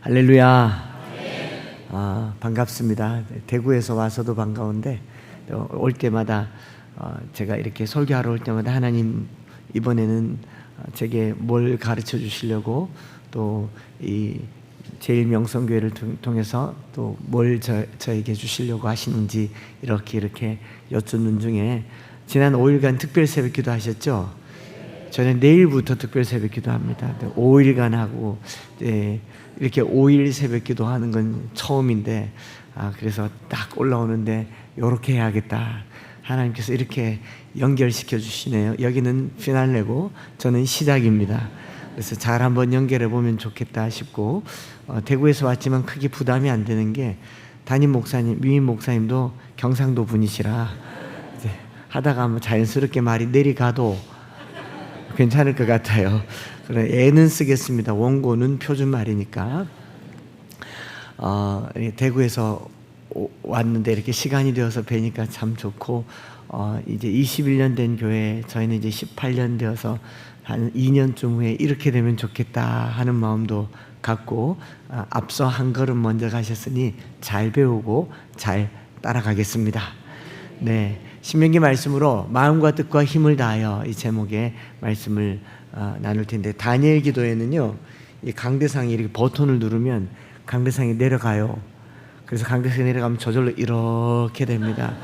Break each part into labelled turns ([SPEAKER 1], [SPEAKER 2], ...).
[SPEAKER 1] 할렐루야. 반갑습니다. 대구에서 와서도 반가운데 올 때마다 제가 이렇게 설교하러 올 때마다 하나님 이번에는 제게 뭘 가르쳐 주시려고 또 이 제일명성교회를 통해서 또 뭘 저에게 주시려고 하시는지 이렇게 여쭙는 중에 지난 5일간 특별 새벽기도 하셨죠? 저는 내일부터 특별 새벽기도 합니다. 5일간 하고 이렇게 5일 새벽기도 하는 건 처음인데 그래서 딱 올라오는데 이렇게 해야겠다. 하나님께서 이렇게 연결시켜 주시네요. 여기는 피날레고 저는 시작입니다. 그래서 잘 한번 연결해 보면 좋겠다 싶고 대구에서 왔지만 크게 부담이 안 되는 게 담임 목사님, 위임 목사님도 경상도 분이시라 이제 하다가 뭐 자연스럽게 말이 내려가도 괜찮을 것 같아요. 그래 애는 쓰겠습니다. 원고는 표준말이니까. 대구에서 왔는데 이렇게 시간이 되어서 뵈니까 참 좋고 이제 21년 된 교회 저희는 이제 18년 되어서 한 2년쯤 후에 이렇게 되면 좋겠다 하는 마음도 갖고 앞서 한 걸음 먼저 가셨으니 잘 배우고 잘 따라가겠습니다. 네, 신명기 말씀으로 마음과 뜻과 힘을 다하여 이 제목의 말씀을 나눌 텐데 다니엘 기도에는요 이 강대상이 이렇게 버튼을 누르면 강대상이 내려가요. 그래서 강대상이 내려가면 저절로 이렇게 됩니다.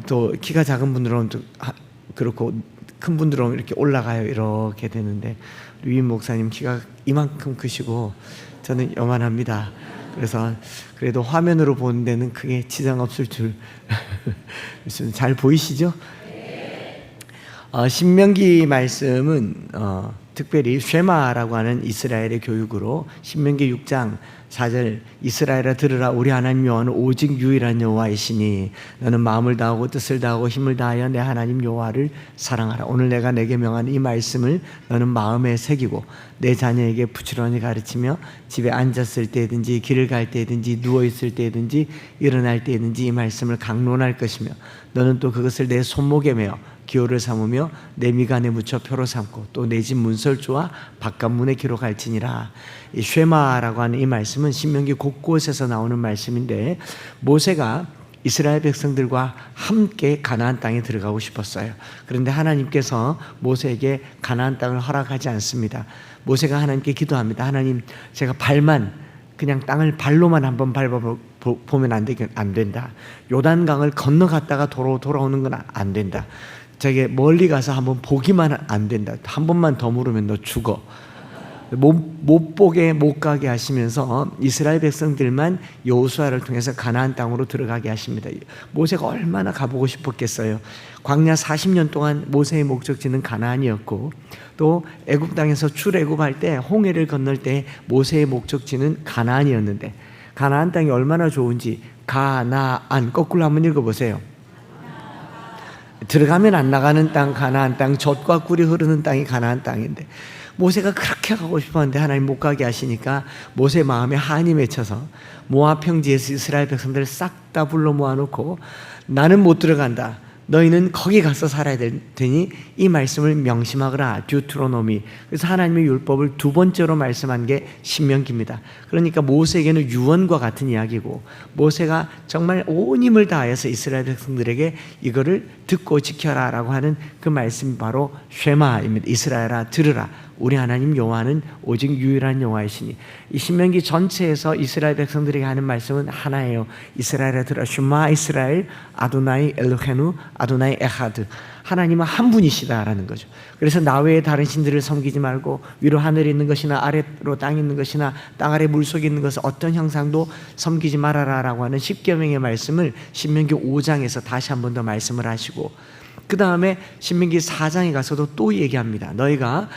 [SPEAKER 1] 또 키가 작은 분들은 또 그렇고 큰 분들은 이렇게 올라가요. 이렇게 되는데 위임 목사님 키가 이만큼 크시고 저는 요만합니다. 그래서 그래도 화면으로 보는 데는 크게 지장 없을 줄 잘 보이시죠? 신명기 말씀은 특별히 쉐마라고 하는 이스라엘의 교육으로 신명기 6장 4절 이스라엘아 들으라 우리 하나님 여호와는 오직 유일한 여호와이시니 너는 마음을 다하고 뜻을 다하고 힘을 다하여 내 하나님 여호와를 사랑하라. 오늘 내가 내게 명한 이 말씀을 너는 마음에 새기고 내 자녀에게 부지런히 가르치며 집에 앉았을 때든지 길을 갈 때든지 누워있을 때든지 일어날 때든지 이 말씀을 강론할 것이며 너는 또 그것을 내 손목에 매어 기호를 삼으며 내 미간에 묻혀 표로 삼고 또 내 집 문설주와 바깥문에 기록할지니라. 이 쉐마라고 하는 이 말씀은 신명기 곳곳에서 나오는 말씀인데 모세가 이스라엘 백성들과 함께 가나안 땅에 들어가고 싶었어요. 그런데 하나님께서 모세에게 가나안 땅을 허락하지 않습니다. 모세가 하나님께 기도합니다. 하나님, 제가 발만 그냥 땅을 발로만 한번 밟아보면 안 된다. 요단강을 건너갔다가 돌아오는 건 안 된다. 저게 멀리 가서 한번 보기만 안 된다. 한 번만 더 물으면 너 죽어. 못 보게 못 가게 하시면서 이스라엘 백성들만 여호수아를 통해서 가나안 땅으로 들어가게 하십니다. 모세가 얼마나 가보고 싶었겠어요. 광야 40년 동안 모세의 목적지는 가나안이었고 또 애굽 땅에서 출애굽할 때 홍해를 건널 때 모세의 목적지는 가나안이었는데 가나안 땅이 얼마나 좋은지 가나안 거꾸로 한번 읽어보세요. 들어가면 안 나가는 땅 가나안 땅, 젖과 꿀이 흐르는 땅이 가나안 땅인데 모세가 그렇게 가고 싶었는데 하나님 못 가게 하시니까 모세 마음에 한이 맺혀서 모압 평지에서 이스라엘 백성들을 싹 다 불러 모아놓고 나는 못 들어간다. 너희는 거기 가서 살아야 될 테니 이 말씀을 명심하거라. 듀트로노미. 그래서 하나님의 율법을 두 번째로 말씀한 게 신명기입니다. 그러니까 모세에게는 유언과 같은 이야기고 모세가 정말 온 힘을 다해서 이스라엘 백성들에게 이거를 듣고 지켜라 라고 하는 그 말씀이 바로 쉐마입니다. 이스라엘아 들으라. 우리 하나님 여호와는 오직 유일한 여호와이시니. 이 신명기 전체에서 이스라엘 백성들에게 하는 말씀은 하나예요. 이스라엘아 들으라. 슈마 이스라엘 아도나이 엘로헤누 아도나이 에하드. 하나님은 한 분이시다라는 거죠. 그래서 나 외에 다른 신들을 섬기지 말고 위로 하늘에 있는 것이나 아래로 땅에 있는 것이나 땅 아래 물속에 있는 것을 어떤 형상도 섬기지 말아라라고 하는 십계명의 말씀을 신명기 5장에서 다시 한 번 더 말씀을 하시고 그 다음에 신명기 4장에 가서도 또 얘기합니다. 너희가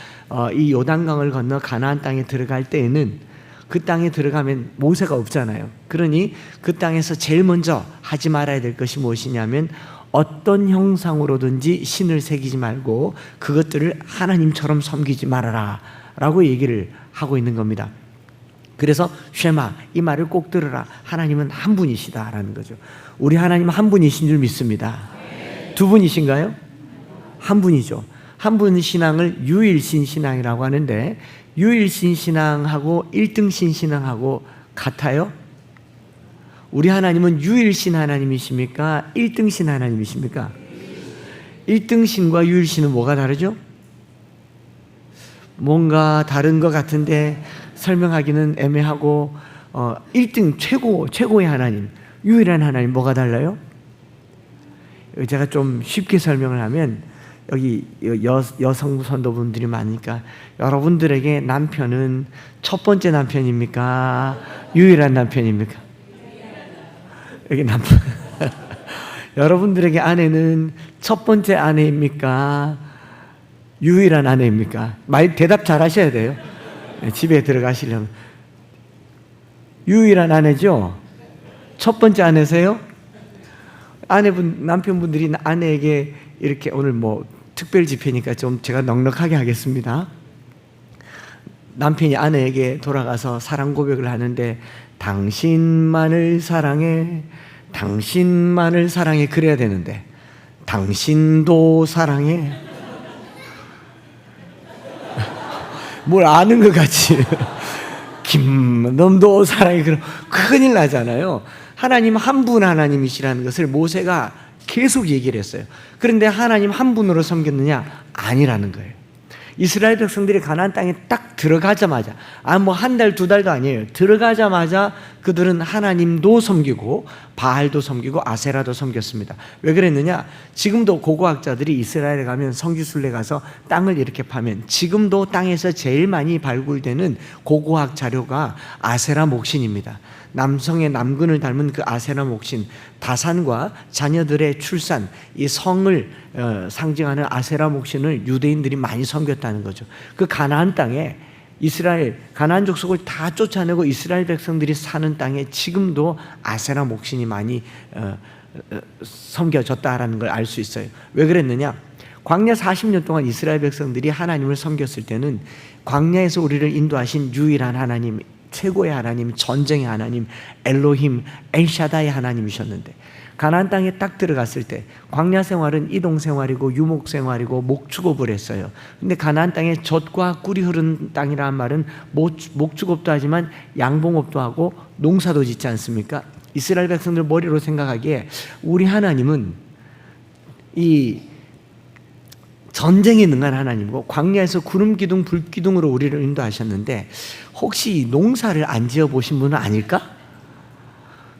[SPEAKER 1] 이 요단강을 건너 가나안 땅에 들어갈 때에는 그 땅에 들어가면 모세가 없잖아요. 그러니 그 땅에서 제일 먼저 하지 말아야 될 것이 무엇이냐면 어떤 형상으로든지 신을 새기지 말고 그것들을 하나님처럼 섬기지 말아라 라고 얘기를 하고 있는 겁니다. 그래서 쉐마 이 말을 꼭 들으라. 하나님은 한 분이시다라는 거죠. 우리 하나님은 한 분이신 줄 믿습니다. 두 분이신가요? 한 분이죠. 한 분 신앙을 유일신 신앙이라고 하는데, 유일신 신앙하고 일등신 신앙하고 같아요? 우리 하나님은 유일신 하나님이십니까? 일등신 하나님이십니까? 일등신과 유일신은 뭐가 다르죠? 뭔가 다른 것 같은데 설명하기는 애매하고, 1등 최고의 하나님, 유일한 하나님 뭐가 달라요? 제가 좀 쉽게 설명을 하면, 여기 여성 선도분들이 많으니까, 여러분들에게 남편은 첫 번째 남편입니까? 유일한 남편입니까? 여기 남편 여러분들에게 아내는 첫 번째 아내입니까? 유일한 아내입니까? 대답 잘 하셔야 돼요. 집에 들어가시려면. 유일한 아내죠? 첫 번째 아내세요? 남편분들이 아내에게 이렇게, 오늘 뭐 특별 집회니까 좀 제가 넉넉하게 하겠습니다. 남편이 아내에게 돌아가서 사랑 고백을 하는데, 당신만을 사랑해, 당신만을 사랑해, 그래야 되는데, 당신도 사랑해. 뭘 아는 것 같이 김놈도 사랑해, 그럼 큰일 나잖아요. 하나님 한 분 하나님이시라는 것을 모세가 계속 얘기를 했어요. 그런데 하나님 한 분으로 섬겼느냐? 아니라는 거예요. 이스라엘 백성들이 가나안 땅에 딱 들어가자마자, 뭐 한 달, 두 달도 아니에요. 들어가자마자 그들은 하나님도 섬기고 바알도 섬기고 아세라도 섬겼습니다. 왜 그랬느냐? 지금도 고고학자들이 이스라엘에 가면, 성지순례 가서 땅을 이렇게 파면 지금도 땅에서 제일 많이 발굴되는 고고학 자료가 아세라 목신입니다. 남성의 남근을 닮은 그 아세라 목신, 다산과 자녀들의 출산, 이 성을 상징하는 아세라 목신을 유대인들이 많이 섬겼다는 거죠. 그 가나안 땅에, 가나안 족속을 다 쫓아내고 이스라엘 백성들이 사는 땅에 지금도 아세라 목신이 많이 섬겨졌다라는 걸 알 수 있어요. 왜 그랬느냐? 광야 40년 동안 이스라엘 백성들이 하나님을 섬겼을 때는 광야에서 우리를 인도하신 유일한 하나님, 최고의 하나님, 전쟁의 하나님, 엘로힘, 엘샤다이 하나님이셨는데, 가나안 땅에 딱 들어갔을 때 광야 생활은 이동 생활이고 유목 생활이고 목축업을 했어요. 근데 가나안 땅에 젖과 꿀이 흐르는 땅이라는 말은 목축업도 하지만 양봉업도 하고 농사도 짓지 않습니까? 이스라엘 백성들 머리로 생각하기에 우리 하나님은 이 전쟁에 능한 하나님이고 광야에서 구름 기둥 불 기둥으로 우리를 인도하셨는데, 혹시 농사를 안 지어보신 분은 아닐까?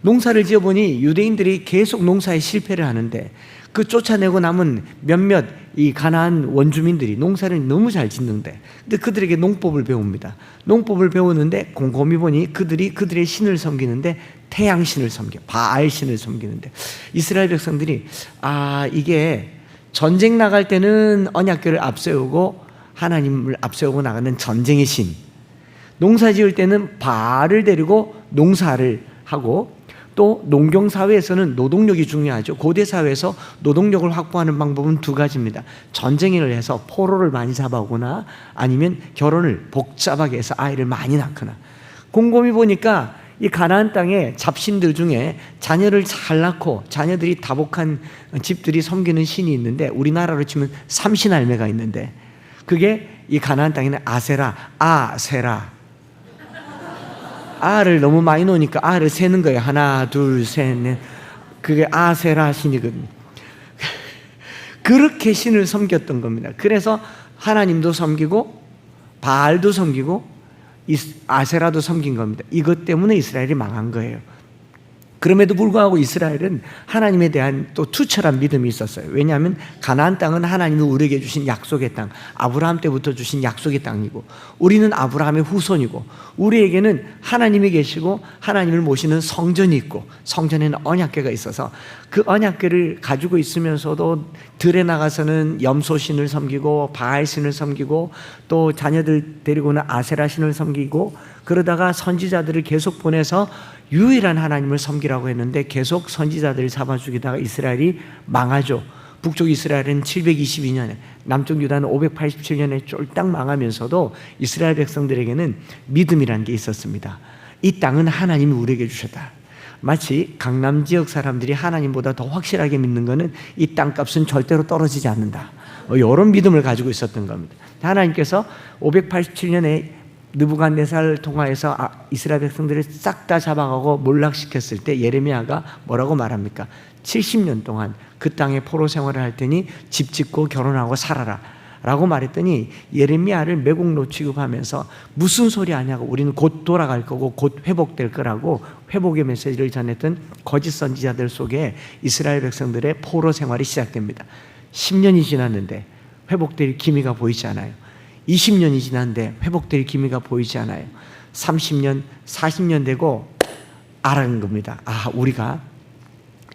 [SPEAKER 1] 농사를 지어보니 유대인들이 계속 농사에 실패를 하는데, 그 쫓아내고 남은 몇몇 이 가나안 원주민들이 농사를 너무 잘 짓는데, 근데 그들에게 농법을 배웁니다. 농법을 배우는데 곰곰이 보니 그들의 신을 섬기는데 태양신을 섬겨, 바알신을 섬기는데, 이스라엘 백성들이 이게 전쟁 나갈 때는 언약궤를 앞세우고 하나님을 앞세우고 나가는 전쟁의 신, 농사 지을 때는 바알을 데리고 농사를 하고, 또 농경사회에서는 노동력이 중요하죠. 고대사회에서 노동력을 확보하는 방법은 두 가지입니다. 전쟁을 해서 포로를 많이 잡아오거나, 아니면 결혼을 복잡하게 해서 아이를 많이 낳거나. 곰곰이 보니까 이 가나안 땅에 잡신들 중에 자녀를 잘 낳고 자녀들이 다복한 집들이 섬기는 신이 있는데, 우리나라로 치면 삼신할매가 있는데, 그게 이 가나안 땅에는 아세라, 아를 너무 많이 놓으니까 아를 세는 거예요. 하나, 둘, 셋, 넷. 그게 아세라 신이거든요. 그렇게 신을 섬겼던 겁니다. 그래서 하나님도 섬기고 바알도 섬기고 아세라도 섬긴 겁니다. 이것 때문에 이스라엘이 망한 거예요. 그럼에도 불구하고 이스라엘은 하나님에 대한 또 투철한 믿음이 있었어요. 왜냐하면 가나안 땅은 하나님이 우리에게 주신 약속의 땅, 아브라함 때부터 주신 약속의 땅이고, 우리는 아브라함의 후손이고, 우리에게는 하나님이 계시고 하나님을 모시는 성전이 있고, 성전에는 언약궤가 있어서 그 언약궤를 가지고 있으면서도 들에 나가서는 염소신을 섬기고 바알신을 섬기고, 또 자녀들 데리고는 아세라신을 섬기고, 그러다가 선지자들을 계속 보내서 유일한 하나님을 섬기라고 했는데 계속 선지자들을 잡아 죽이다가 이스라엘이 망하죠. 북쪽 이스라엘은 722년에, 남쪽 유다는 587년에 쫄딱 망하면서도 이스라엘 백성들에게는 믿음이라는 게 있었습니다. 이 땅은 하나님이 우리에게 주셨다. 마치 강남 지역 사람들이 하나님보다 더 확실하게 믿는 것은 이 땅값은 절대로 떨어지지 않는다, 이런 믿음을 가지고 있었던 겁니다. 하나님께서 587년에 느부갓네살을 통하여서 이스라엘 백성들을 싹 다 잡아가고 몰락시켰을 때 예레미야가 뭐라고 말합니까? 70년 동안 그 땅에 포로 생활을 할 테니 집 짓고 결혼하고 살아라 라고 말했더니 예레미야를 매국노 취급하면서 무슨 소리 하냐고, 우리는 곧 돌아갈 거고 곧 회복될 거라고 회복의 메시지를 전했던 거짓 선지자들 속에 이스라엘 백성들의 포로 생활이 시작됩니다. 10년이 지났는데 회복될 기미가 보이지 않아요. 20년이 지났는데 회복될 기미가 보이지 않아요. 30년, 40년 되고 알아낸 겁니다. 우리가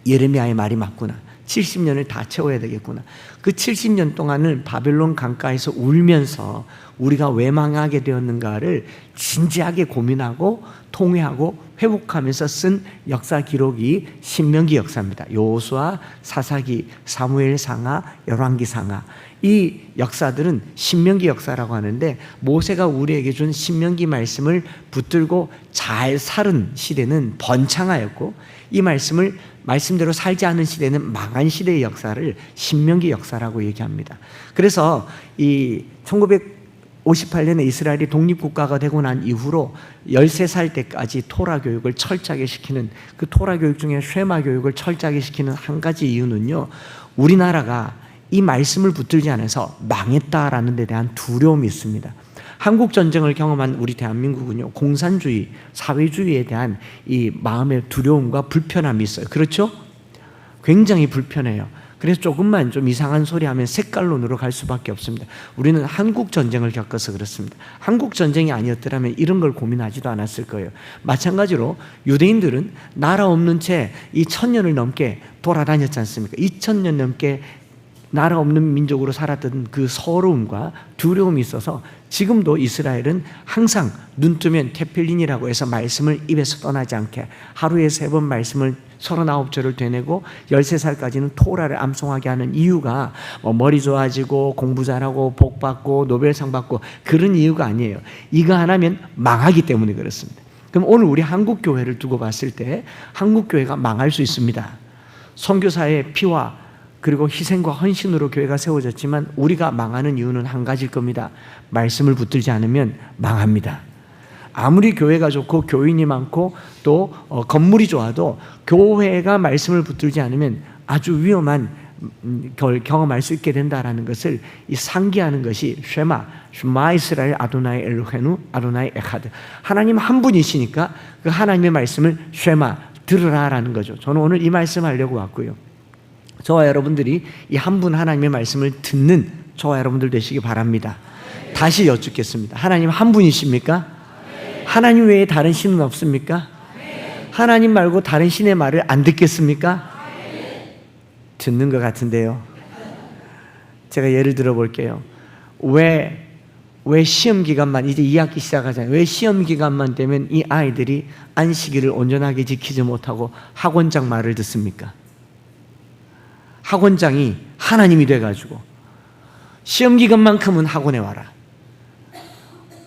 [SPEAKER 1] 예레미야의 말이 맞구나. 70년을 다 채워야 되겠구나. 그 70년 동안을 바벨론 강가에서 울면서 우리가 왜 망하게 되었는가를 진지하게 고민하고 통회하고 회복하면서 쓴 역사 기록이 신명기 역사입니다. 여호수아, 사사기, 사무엘상하, 열왕기상하, 이 역사들은 신명기 역사라고 하는데, 모세가 우리에게 준 신명기 말씀을 붙들고 잘 살은 시대는 번창하였고, 이 말씀을 말씀대로 살지 않은 시대는 망한 시대의 역사를 신명기 역사라고 얘기합니다. 그래서 이 1958년에 이스라엘이 독립국가가 되고 난 이후로 13살 때까지 토라 교육을 철저하게 시키는, 그 토라 교육 중에 쉐마 교육을 철저하게 시키는 한 가지 이유는요, 우리나라가 이 말씀을 붙들지 않아서 망했다라는 데 대한 두려움이 있습니다. 한국 전쟁을 경험한 우리 대한민국은요, 공산주의, 사회주의에 대한 이 마음의 두려움과 불편함이 있어요. 그렇죠? 굉장히 불편해요. 그래서 조금만 좀 이상한 소리 하면 색깔론으로 갈 수밖에 없습니다. 우리는 한국 전쟁을 겪어서 그렇습니다. 한국 전쟁이 아니었더라면 이런 걸 고민하지도 않았을 거예요. 마찬가지로 유대인들은 나라 없는 채 이 1000년을 넘게 돌아다녔지 않습니까? 2000년 넘게 나라 없는 민족으로 살았던 그 서러움과 두려움이 있어서 지금도 이스라엘은 항상 눈 뜨면 테필린이라고 해서 말씀을 입에서 떠나지 않게 하루에 3번 말씀을 39절을 되내고 13살까지는 토라를 암송하게 하는 이유가 머리 좋아지고 공부 잘하고 복 받고 노벨상 받고 그런 이유가 아니에요. 이거 하나면 망하기 때문에 그렇습니다. 그럼 오늘 우리 한국교회를 두고 봤을 때 한국교회가 망할 수 있습니다. 선교사의 피와 그리고 희생과 헌신으로 교회가 세워졌지만 우리가 망하는 이유는 한 가지일 겁니다. 말씀을 붙들지 않으면 망합니다. 아무리 교회가 좋고 교인이 많고 또 건물이 좋아도 교회가 말씀을 붙들지 않으면 아주 위험한 걸 경험할 수 있게 된다라는 것을 이 상기하는 것이 쉐마 이스라엘 아도나이 엘로헤누 아도나이 에카드, 하나님 한 분이시니까 그 하나님의 말씀을 쉐마 들으라라는 거죠. 저는 오늘 이 말씀 하려고 왔고요. 저와 여러분들이 이 한 분 하나님의 말씀을 듣는 저와 여러분들 되시기 바랍니다. 다시 여쭙겠습니다. 하나님 한 분이십니까? 하나님 외에 다른 신은 없습니까? 하나님 말고 다른 신의 말을 안 듣겠습니까? 듣는 것 같은데요. 제가 예를 들어 볼게요. 왜 시험 기간만, 이제 2학기 시작하잖아요. 왜 시험 기간만 되면 이 아이들이 안식일을 온전하게 지키지 못하고 학원장 말을 듣습니까? 학원장이 하나님이 돼가지고 시험 기간만큼은 학원에 와라.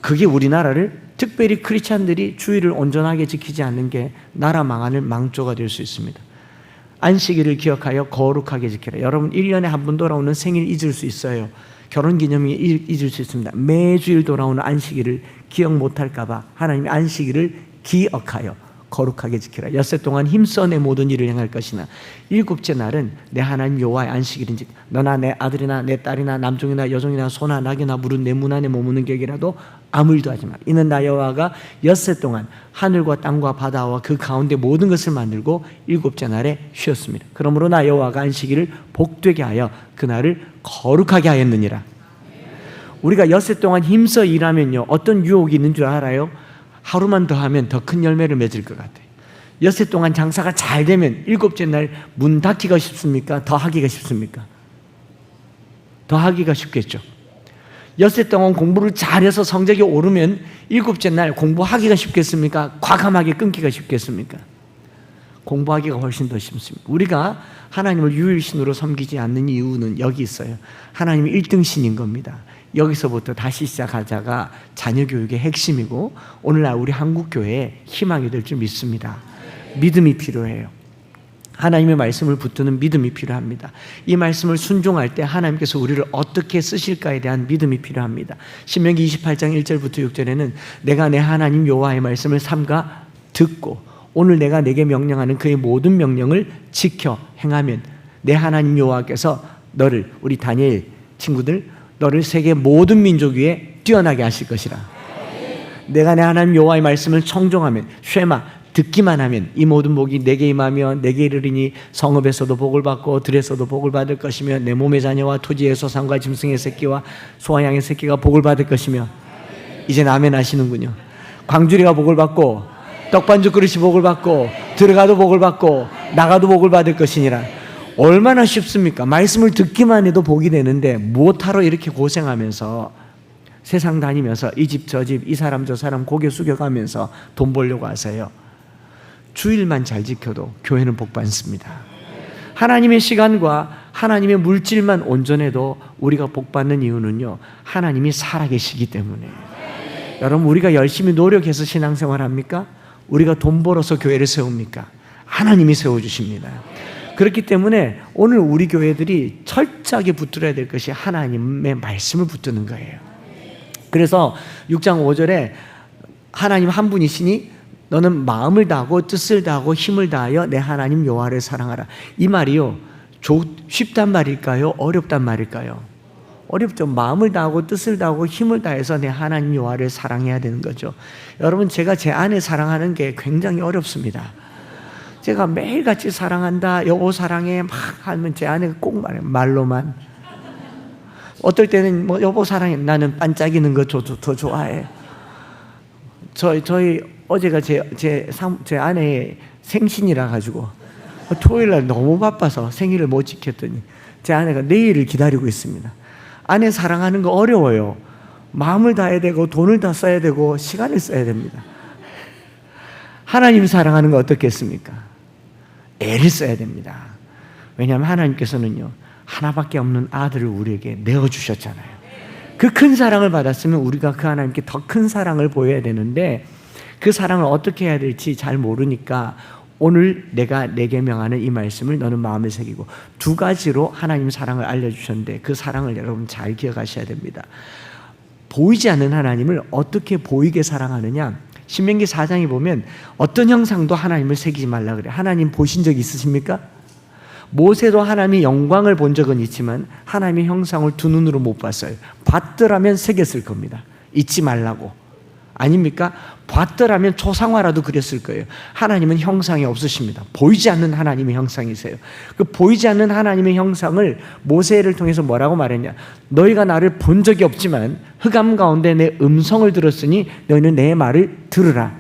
[SPEAKER 1] 그게 우리나라를, 특별히 크리스찬들이 주의를 온전하게 지키지 않는 게 나라 망하는 망조가 될 수 있습니다. 안식일을 기억하여 거룩하게 지키라. 여러분 1년에 한 번 돌아오는 생일 잊을 수 있어요. 결혼기념일 잊을 수 있습니다. 매주일 돌아오는 안식일을 기억 못할까 봐 하나님이 안식일을 기억하여 거룩하게 지키라. 엿새 동안 힘써 내 모든 일을 행할 것이나 일곱째 날은 내 하나님 여호와의 안식일인지 너나 내 아들이나 내 딸이나 남종이나 여종이나 소나 낙이나 물은 내 문 안에 머무는 격이라도 아무 일도 하지 마. 이는 나 여호와가 엿새 동안 하늘과 땅과 바다와 그 가운데 모든 것을 만들고 일곱째 날에 쉬었습니다. 그러므로 나 여호와가 안식일을 복되게 하여 그날을 거룩하게 하였느니라. 우리가 엿새 동안 힘써 일하면요, 어떤 유혹이 있는 줄 알아요? 하루만 더 하면 더 큰 열매를 맺을 것 같아요. 엿새 동안 장사가 잘 되면 일곱째 날 문 닫기가 쉽습니까? 더 하기가 쉽습니까? 더 하기가 쉽겠죠. 엿새 동안 공부를 잘해서 성적이 오르면 일곱째 날 공부하기가 쉽겠습니까? 과감하게 끊기가 쉽겠습니까? 공부하기가 훨씬 더 쉽습니다. 우리가 하나님을 유일신으로 섬기지 않는 이유는 여기 있어요. 하나님이 1등신인 겁니다. 여기서부터 다시 시작하자가 자녀교육의 핵심이고 오늘날 우리 한국교회의 희망이 될 줄 믿습니다. 믿음이 필요해요. 하나님의 말씀을 붙드는 믿음이 필요합니다. 이 말씀을 순종할 때 하나님께서 우리를 어떻게 쓰실까에 대한 믿음이 필요합니다. 신명기 28장 1절부터 6절에는 내가 내 하나님 여호와의 말씀을 삼가 듣고 오늘 내가 내게 명령하는 그의 모든 명령을 지켜 행하면 내 하나님 여호와께서 너를, 우리 다니엘 친구들, 너를 세계 모든 민족 위에 뛰어나게 하실 것이라. 내가 내 하나님 여호와의 말씀을 청종하면, 쉐마, 듣기만 하면 이 모든 복이 내게 임하며 내게 이르리니 성읍에서도 복을 받고 들에서도 복을 받을 것이며 내 몸의 자녀와 토지의 소산과 짐승의 새끼와 소아양의 새끼가 복을 받을 것이며. 이제 아멘 하시는군요. 광주리가 복을 받고 떡반죽 그릇이 복을 받고 들어가도 복을 받고 나가도 복을 받을 것이니라. 얼마나 쉽습니까? 말씀을 듣기만 해도 복이 되는데 무엇하러 이렇게 고생하면서 세상 다니면서 이 집 저 집 이 사람 저 사람 고개 숙여가면서 돈 벌려고 하세요. 주일만 잘 지켜도 교회는 복 받습니다. 하나님의 시간과 하나님의 물질만 온전해도 우리가 복 받는 이유는요, 하나님이 살아계시기 때문에. 여러분, 우리가 열심히 노력해서 신앙생활 합니까? 우리가 돈 벌어서 교회를 세웁니까? 하나님이 세워주십니다. 그렇기 때문에 오늘 우리 교회들이 철저하게 붙들어야 될 것이 하나님의 말씀을 붙드는 거예요. 그래서 6장 5절에 하나님 한 분이시니 너는 마음을 다하고 뜻을 다하고 힘을 다하여 내 하나님 여호와를 사랑하라. 이 말이요, 쉽단 말일까요? 어렵단 말일까요? 어렵죠. 마음을 다하고 뜻을 다하고 힘을 다해서 내 하나님 여호와를 사랑해야 되는 거죠. 여러분, 제가 제 아내 사랑하는 게 굉장히 어렵습니다. 제가 매일같이 사랑한다, 여보 사랑해 막 하면 제 아내가 꼭 말해요. 말로만. 어떨 때는 뭐 여보 사랑해, 나는 반짝이는 거 더 좋아해. 저희 어제가 제 아내의 생신이라 가지고 토요일날 너무 바빠서 생일을 못 지켰더니 제 아내가 내일을 기다리고 있습니다. 아내 사랑하는 거 어려워요. 마음을 다해야 되고 돈을 다 써야 되고 시간을 써야 됩니다. 하나님 사랑하는 거 어떻겠습니까? 애를 써야 됩니다. 왜냐하면 하나님께서는요, 하나밖에 없는 아들을 우리에게 내어주셨잖아요. 그 큰 사랑을 받았으면 우리가 그 하나님께 더 큰 사랑을 보여야 되는데 그 사랑을 어떻게 해야 될지 잘 모르니까 오늘 내가 내게 명하는 이 말씀을 너는 마음에 새기고, 두 가지로 하나님 사랑을 알려주셨는데 그 사랑을 여러분 잘 기억하셔야 됩니다. 보이지 않는 하나님을 어떻게 보이게 사랑하느냐, 신명기 4장에 보면 어떤 형상도 하나님을 새기지 말라 그래요. 하나님 보신 적 있으십니까? 모세도 하나님의 영광을 본 적은 있지만 하나님의 형상을 두 눈으로 못 봤어요. 봤더라면 새겼을 겁니다. 잊지 말라고. 아닙니까? 봤더라면 초상화라도 그렸을 거예요. 하나님은 형상이 없으십니다. 보이지 않는 하나님의 형상이세요. 그 보이지 않는 하나님의 형상을 모세를 통해서 뭐라고 말했냐, 너희가 나를 본 적이 없지만 흑암 가운데 내 음성을 들었으니 너희는 내 말을 들으라.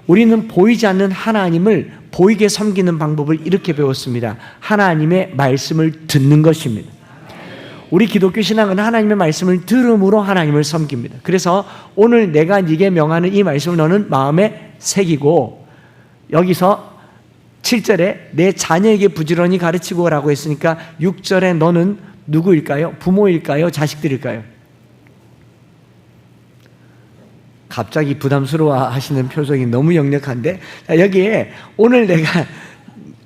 [SPEAKER 1] 우리는 보이지 않는 하나님을 보이게 섬기는 방법을 이렇게 배웠습니다. 하나님의 말씀을 듣는 것입니다. 우리 기독교 신앙은 하나님의 말씀을 들음으로 하나님을 섬깁니다. 그래서 오늘 내가 네게 명하는 이 말씀을 너는 마음에 새기고, 여기서 7절에 내 자녀에게 부지런히 가르치고 라고 했으니까 6절에 너는 누구일까요? 부모일까요? 자식들일까요? 갑자기 부담스러워 하시는 표정이 너무 역력한데, 여기에 오늘 내가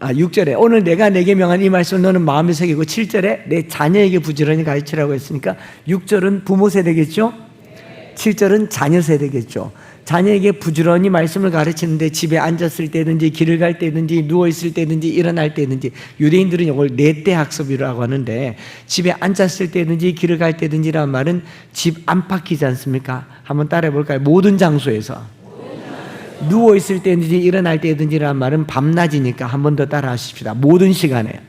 [SPEAKER 1] 6절에 오늘 내가 내게 명한 이 말씀을 너는 마음에 새기고, 7절에 내 자녀에게 부지런히 가르치라고 했으니까 6절은 부모 세대겠죠? 7절은 자녀 세대겠죠. 자녀에게 부지런히 말씀을 가르치는데 집에 앉았을 때든지 길을 갈 때든지 누워있을 때든지 일어날 때든지, 유대인들은 이걸 내때 학습이라고 하는데 집에 앉았을 때든지 길을 갈 때든지라는 말은 집 안팎이지 않습니까? 한번 따라해 볼까요? 모든 장소에서. 누워있을 때든지 일어날 때든지라는 말은 밤낮이니까 한 번 더 따라 하십시다. 모든 시간에,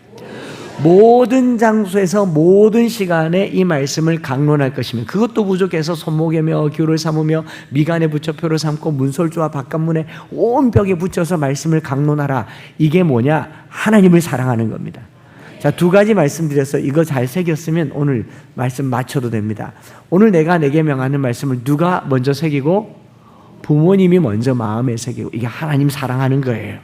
[SPEAKER 1] 모든 장소에서 모든 시간에 이 말씀을 강론할 것이며, 그것도 부족해서 손목에 며 규를 삼으며 미간에 붙여 표를 삼고 문설주와 바깥문에 온 벽에 붙여서 말씀을 강론하라. 이게 뭐냐? 하나님을 사랑하는 겁니다. 자, 두 가지 말씀드려서 이거 잘 새겼으면 오늘 말씀 맞춰도 됩니다. 오늘 내가 내게 명하는 말씀을 누가 먼저 새기고? 부모님이 먼저 마음에 새기고. 이게 하나님 사랑하는 거예요.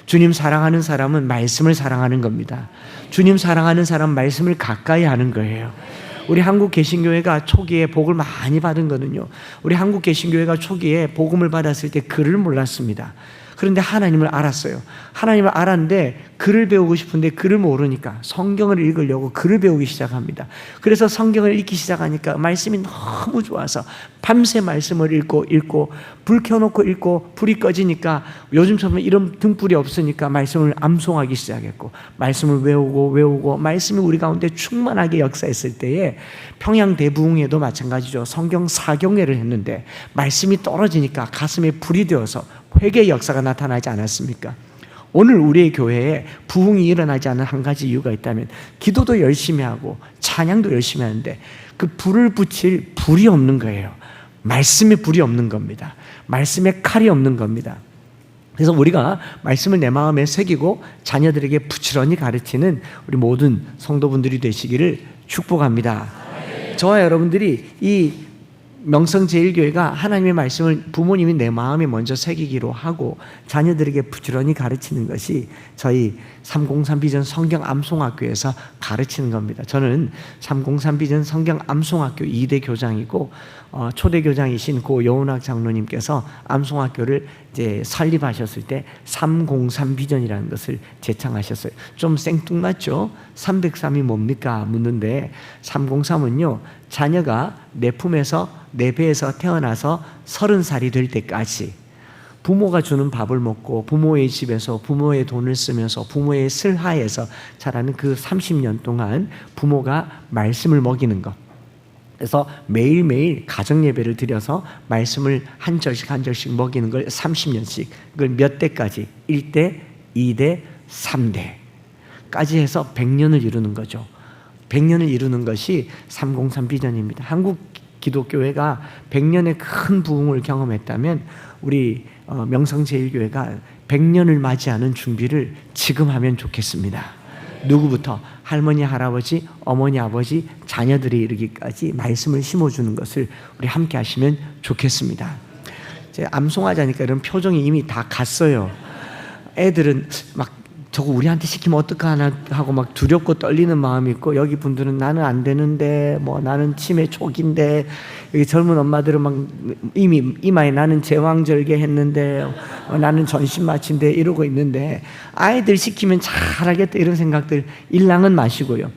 [SPEAKER 1] 주님 사랑하는 사람은 말씀을 사랑하는 겁니다. 주님 사랑하는 사람은 말씀을 가까이 하는 거예요. 우리 한국 개신교회가 초기에 복을 많이 받은 거는요, 우리 한국 개신교회가 초기에 복음을 받았을 때 글을 몰랐습니다. 그런데 하나님을 알았어요. 하나님을 알았는데 글을 배우고 싶은데 글을 모르니까 성경을 읽으려고 글을 배우기 시작합니다. 그래서 성경을 읽기 시작하니까 말씀이 너무 좋아서 밤새 말씀을 읽고 불 켜놓고 읽고 불이 꺼지니까 요즘처럼 이런 등불이 없으니까 말씀을 암송하기 시작했고 말씀을 외우고 말씀이 우리 가운데 충만하게 역사했을 때에 평양 대부흥회도 마찬가지죠. 성경 4경회를 했는데 말씀이 떨어지니까 가슴에 불이 되어서 회개의 역사가 나타나지 않았습니까? 오늘 우리의 교회에 부흥이 일어나지 않은 한 가지 이유가 있다면 기도도 열심히 하고 찬양도 열심히 하는데 그 불을 붙일 불이 없는 거예요. 말씀에 불이 없는 겁니다. 말씀에 칼이 없는 겁니다. 그래서 우리가 말씀을 내 마음에 새기고 자녀들에게 부지런히 가르치는 우리 모든 성도분들이 되시기를 축복합니다. 저와 여러분들이 이 명성제일교회가 하나님의 말씀을 부모님이 내 마음에 먼저 새기기로 하고 자녀들에게 부지런히 가르치는 것이 저희 303 비전 성경 암송학교에서 가르치는 겁니다. 저는 303 비전 성경 암송학교 2대 교장이고 초대 교장이신 고 여운학 장로님께서 암송학교를 이제 설립하셨을 때 303 비전이라는 것을 제창하셨어요. 좀 생뚱맞죠? 303이 뭡니까? 묻는데 303은요 자녀가 내 품에서 내 배에서 태어나서 30살이 될 때까지 부모가 주는 밥을 먹고 부모의 집에서 부모의 돈을 쓰면서 부모의 슬하에서 자라는 그 30년 동안 부모가 말씀을 먹이는 것. 그래서 매일매일 가정예배를 드려서 말씀을 한 절씩 한 절씩 먹이는 걸 30년씩 그걸 몇 대까지 1대, 2대, 3대까지 해서 100년을 이루는 거죠. 100년을 이루는 것이 303 비전입니다. 한국 기독교회가 100년의 큰 부흥을 경험했다면 우리 명성제일교회가 100년을 맞이하는 준비를 지금 하면 좋겠습니다. 누구부터? 할머니, 할아버지, 어머니, 아버지, 자녀들이 이르기까지 말씀을 심어주는 것을 우리 함께 하시면 좋겠습니다. 이제 암송하자니까 이런 표정이 이미 다 갔어요. 애들은 막 저거 우리한테 시키면 어떡하나 하고 막 두렵고 떨리는 마음이 있고 여기 분들은 나는 안 되는데 뭐 나는 치매 초기인데 여기 젊은 엄마들은 막 이미 이마에 나는 제왕절개 했는데 나는 전신마취인데 이러고 있는데 아이들 시키면 잘하겠다 이런 생각들 일랑은 마시고요.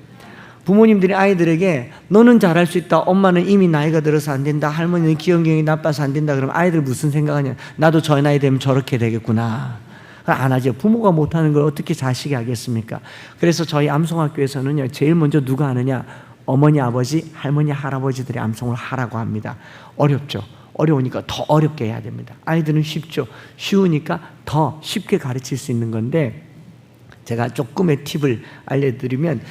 [SPEAKER 1] 부모님들이 아이들에게 너는 잘할 수 있다. 엄마는 이미 나이가 들어서 안 된다. 할머니는 기억력이 나빠서 안 된다. 그러면 아이들 무슨 생각하냐. 나도 저 나이 되면 저렇게 되겠구나. 안 하죠. 부모가 못하는 걸 어떻게 자식이 하겠습니까? 그래서 저희 암송학교에서는요, 제일 먼저 누가 하느냐? 어머니, 아버지, 할머니, 할아버지들이 암송을 하라고 합니다. 어렵죠. 어려우니까 더 어렵게 해야 됩니다. 아이들은 쉽죠. 쉬우니까 더 쉽게 가르칠 수 있는 건데 제가 조금의 팁을 알려드리면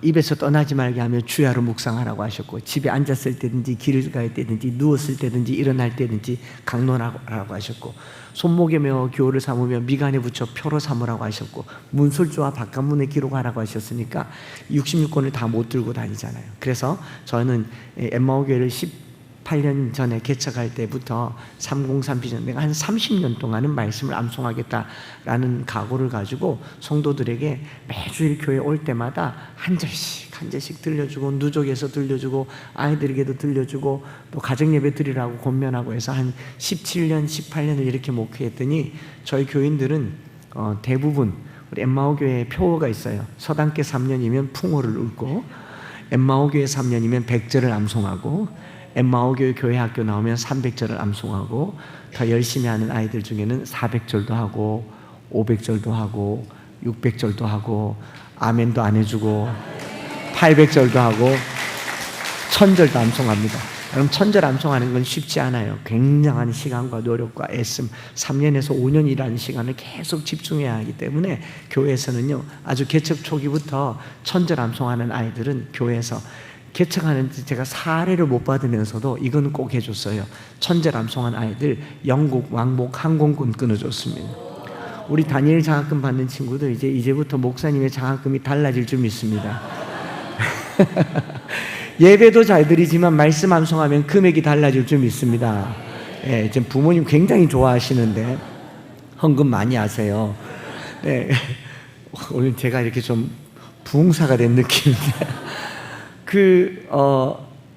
[SPEAKER 1] 입에서 떠나지 말게 하면 주야로 묵상하라고 하셨고 집에 앉았을 때든지 길을 갈 때든지 누웠을 때든지 일어날 때든지 강론하라고 하셨고 손목에 메어 교를 삼으며 미간에 붙여 표로 삼으라고 하셨고 문술조와 바깥문에 기록하라고 하셨으니까 66권을 다 못 들고 다니잖아요. 그래서 저는 엠마오교회를 18년 전에 개척할 때부터 303 비전 내가 한 30년 동안은 말씀을 암송하겠다라는 각오를 가지고 성도들에게 매주일 교회 올 때마다 한 절씩 들려주고 누적해서 들려주고 아이들에게도 들려주고 또 가정예배 드리라고 권면하고 해서 한 17년 18년을 이렇게 목회했더니 저희 교인들은 대부분 우리 엠마오교회에 표어가 있어요. 서당계 3년이면 풍호를 읽고 엠마오교회 3년이면 100절을 암송하고 엠마오교회 교회 학교 나오면 300절을 암송하고 더 열심히 하는 아이들 중에는 400절도 하고 500절도 하고 600절도 하고 아멘도 안 해주고 800절도 하고 1000절도 암송합니다. 그럼 1000절 암송하는 건 쉽지 않아요. 굉장한 시간과 노력과 애씀 3년에서 5년이라는 시간을 계속 집중해야 하기 때문에 교회에서는요 아주 개척 초기부터 1000절 암송하는 아이들은 교회에서 개척하는데 제가 사례를 못 받으면서도 이건 꼭 해줬어요. 1000절 암송한 아이들 영국 왕복 항공권 끊어줬습니다. 우리 다니엘 장학금 받는 친구들 이제부터 목사님의 장학금이 달라질 줄 믿습니다. 예배도 잘 드리지만 말씀 암송하면 금액이 달라질 줄 믿습니다. 예, 지금 부모님 굉장히 좋아하시는데 헌금 많이 하세요. 네, 오늘 제가 이렇게 좀 부흥사가 된 느낌인데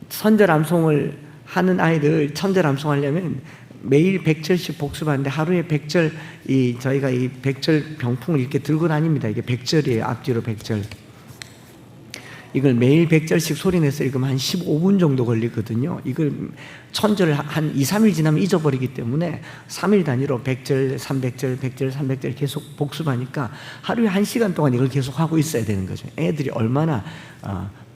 [SPEAKER 1] 선절 암송을 하는 아이들 1000절 암송하려면 매일 100절씩 복습하는데 하루에 100절 저희가 이 100절 병풍을 이렇게 들고 다닙니다. 이게 100절이에요. 앞뒤로 100절. 이걸 매일 100절씩 소리내서 읽으면 한 15분 정도 걸리거든요. 이걸 1000절을 한 2, 3일 지나면 잊어버리기 때문에 3일 단위로 100절, 300절, 100절, 300절 계속 복습하니까 하루에 1시간 동안 이걸 계속 하고 있어야 되는 거죠. 애들이 얼마나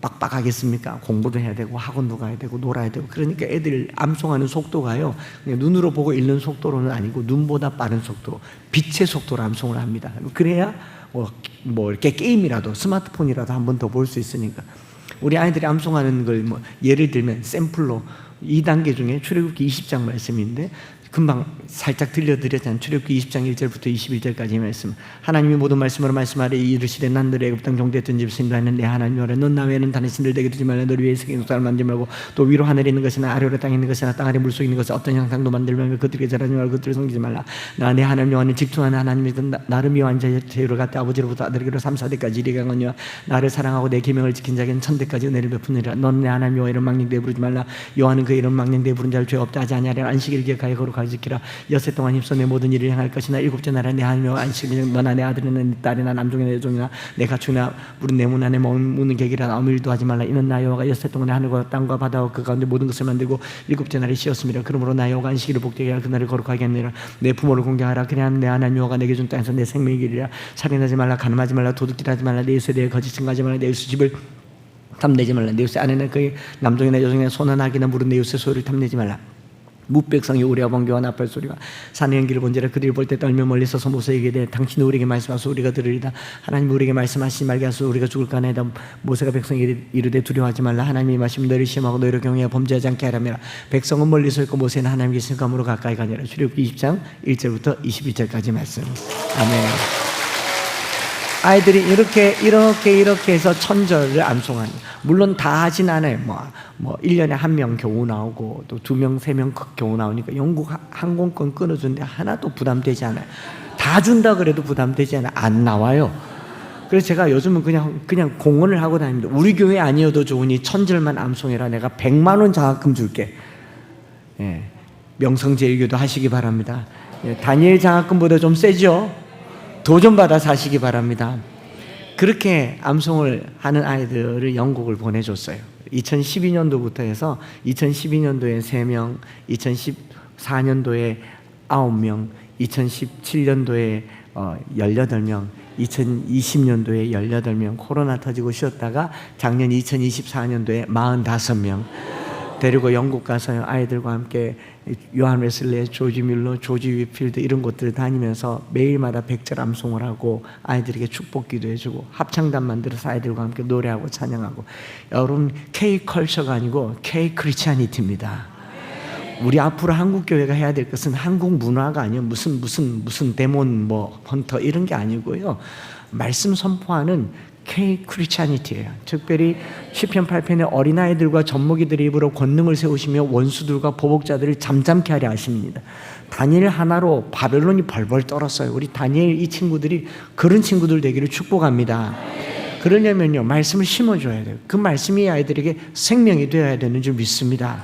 [SPEAKER 1] 빡빡하겠습니까? 공부도 해야 되고 학원도 가야 되고 놀아야 되고. 그러니까 애들 암송하는 속도가요, 그냥 눈으로 보고 읽는 속도로는 아니고 눈보다 빠른 속도로, 빛의 속도로 암송을 합니다. 그래야 뭐 이렇게 게임이라도, 스마트폰이라도 한 번 더 볼 수 있으니까. 우리 아이들이 암송하는 걸 뭐 예를 들면 샘플로 2단계 중에 출애굽기 20장 말씀인데, 금방 살짝 들려드렸잖아요. 출애굽기 20장 1절부터 21절까지 말씀. 하나님이 모든 말씀으로 말씀하되 이르시되 난 너를 애굽 땅 종되었던 집에서 인도하는 내 하나님 여호와라. 넌 나 외에는 다른 신들 되게 두지 말라. 너를 위해 세계 속사를 만들지 말고 또 위로 하늘에 있는 것이나 아래로 땅에 있는 것이나 땅 아래 물속에 있는 것이 어떤 형상도 만들지 말며 그들에게 절하지 말고 그들을 섬기지 말라. 나 내 하나님 여호와는 직통하는 하나님이든 나를 미워한 자의 죄를 갖다 아버지로부터 아들에게로 3, 4대까지 이르가거니와 나를 사랑하고 내 계명을 지킨 자에게는 1000대까지 은혜를 베푸느니라. 넌 내 하나님 여호와의 이름 망령되이 부르지 말라. 여호와는 그 이름 망령되이 부른 자를 죄 없다 하지 아니하리라. 안식일을 기억하여 거룩하게 지키라. 엿새 동안 힘써 내 모든 일을 행할 것이나 일곱째 날에 내 하나님 여호와 안식일 너나 내 아들이나 내 딸이나 남종이나 여종이나 내 가축이나 물은 내 문 안에 먹는 객이라 아무 일도 하지 말라. 이는 나 여호와가 엿새 동안에 하늘과 땅과 바다와 그 가운데 모든 것을 만들고 일곱째 날에 쉬었습니다. 그러므로 나 여호와가 안식일을 복되게 하여 그날을 거룩하게 하느니라. 내 부모를 공경하라. 그래야 내 하나님 여호와가 내게 준 땅에서 내 생명의 길이라. 살인하지 말라. 간음하지 말라. 도둑질하지 말라. 내 이웃에 대해 거짓 증거하지 말라. 내 이웃의 집을 탐내지 말라. 내 이웃의 아내나 그의 남종이나 여종이나 소나 나귀나 물은 내 이웃의 소유를 탐내지 말라. 뭇백성이 우리와 번개와 나팔 소리와 산의 연기를 본지라. 그들이 볼 때 떨며 멀리 서서 모세에게 이르되 당신이 우리에게 말씀하소 우리가 들으리다. 하나님 우리에게 말씀하시지 말게 하소서 우리가 죽을까 하나이다. 모세가 백성에게 이르되 두려워하지 말라. 하나님이 말씀 너희를 시험하고 너희를 경외하여 범죄하지 않게 하라며. 백성은 멀리 서 있고 모세는 하나님 계신 감으로 가까이 가니라. 출애굽기 20장 1절부터 22절까지 말씀. 아멘. 아이들이 이렇게 해서 1000절을 암송하는, 물론 다 하진 않아요. 뭐 1년에 1명 겨우 나오고 또 2명, 3명 겨우 나오니까 영국 항공권 끊어주는데 하나도 부담되지 않아요. 다 준다 그래도 부담되지 않아요. 안 나와요. 그래서 제가 요즘은 그냥 공언을 하고 다닙니다. 우리 교회 아니어도 좋으니 1000절만 암송해라. 내가 100만 원 장학금 줄게. 예. 명성제일교도 하시기 바랍니다. 예. 다니엘 장학금보다 좀 세죠? 도전받아 사시기 바랍니다. 그렇게 암송을 하는 아이들을 영국을 보내줬어요. 2012년도부터 해서 2012년도에 3명, 2014년도에 9명, 2017년도에 18명, 2020년도에 18명, 코로나 터지고 쉬었다가 작년 2024년도에 45명 데리고 영국 가서 아이들과 함께 요한 웨슬리, 조지 뮬러, 조지 위필드 이런 곳들을 다니면서 매일마다 100절 암송을 하고 아이들에게 축복기도 해주고 합창단 만들어서 아이들과 함께 노래하고 찬양하고. 여러분, K-컬처가 아니고 K-크리스찬이티입니다. 우리 앞으로 한국 교회가 해야 될 것은 한국 문화가 아니에요. 무슨 데몬 헌터 이런 게 아니고요. 말씀 선포하는 K-크리스찬이티예요. 특별히 시편 8편에 어린아이들과 젖먹이들의 입으로 권능을 세우시며 원수들과 보복자들을 잠잠케 하려 하십니다. 다니엘 하나로 바벨론이 벌벌 떨었어요. 우리 다니엘 이 친구들이 그런 친구들 되기를 축복합니다. 그러려면요, 말씀을 심어줘야 돼요. 그 말씀이 아이들에게 생명이 되어야 되는 줄 믿습니다.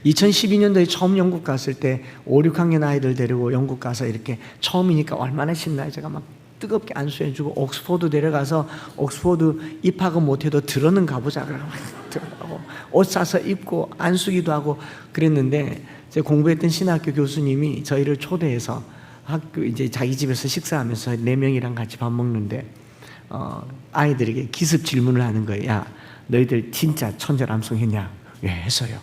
[SPEAKER 1] 2012년도에 처음 영국 갔을 때 5, 6학년 아이들 데리고 영국 가서 이렇게 처음이니까 얼마나 신나요. 제가 막 뜨겁게 안수해주고 옥스포드 데려가서 옥스포드 입학은 못해도 들어는 가보자 그러고 들어가고 옷 사서 입고 안수기도 하고 그랬는데, 제가 공부했던 신학교 교수님이 저희를 초대해서 학교 이제 자기 집에서 식사하면서 4명이랑 같이 밥 먹는데 아이들에게 기습 질문을 하는 거예요. 야, 너희들 진짜 1000절 암송했냐? 예, 했어요.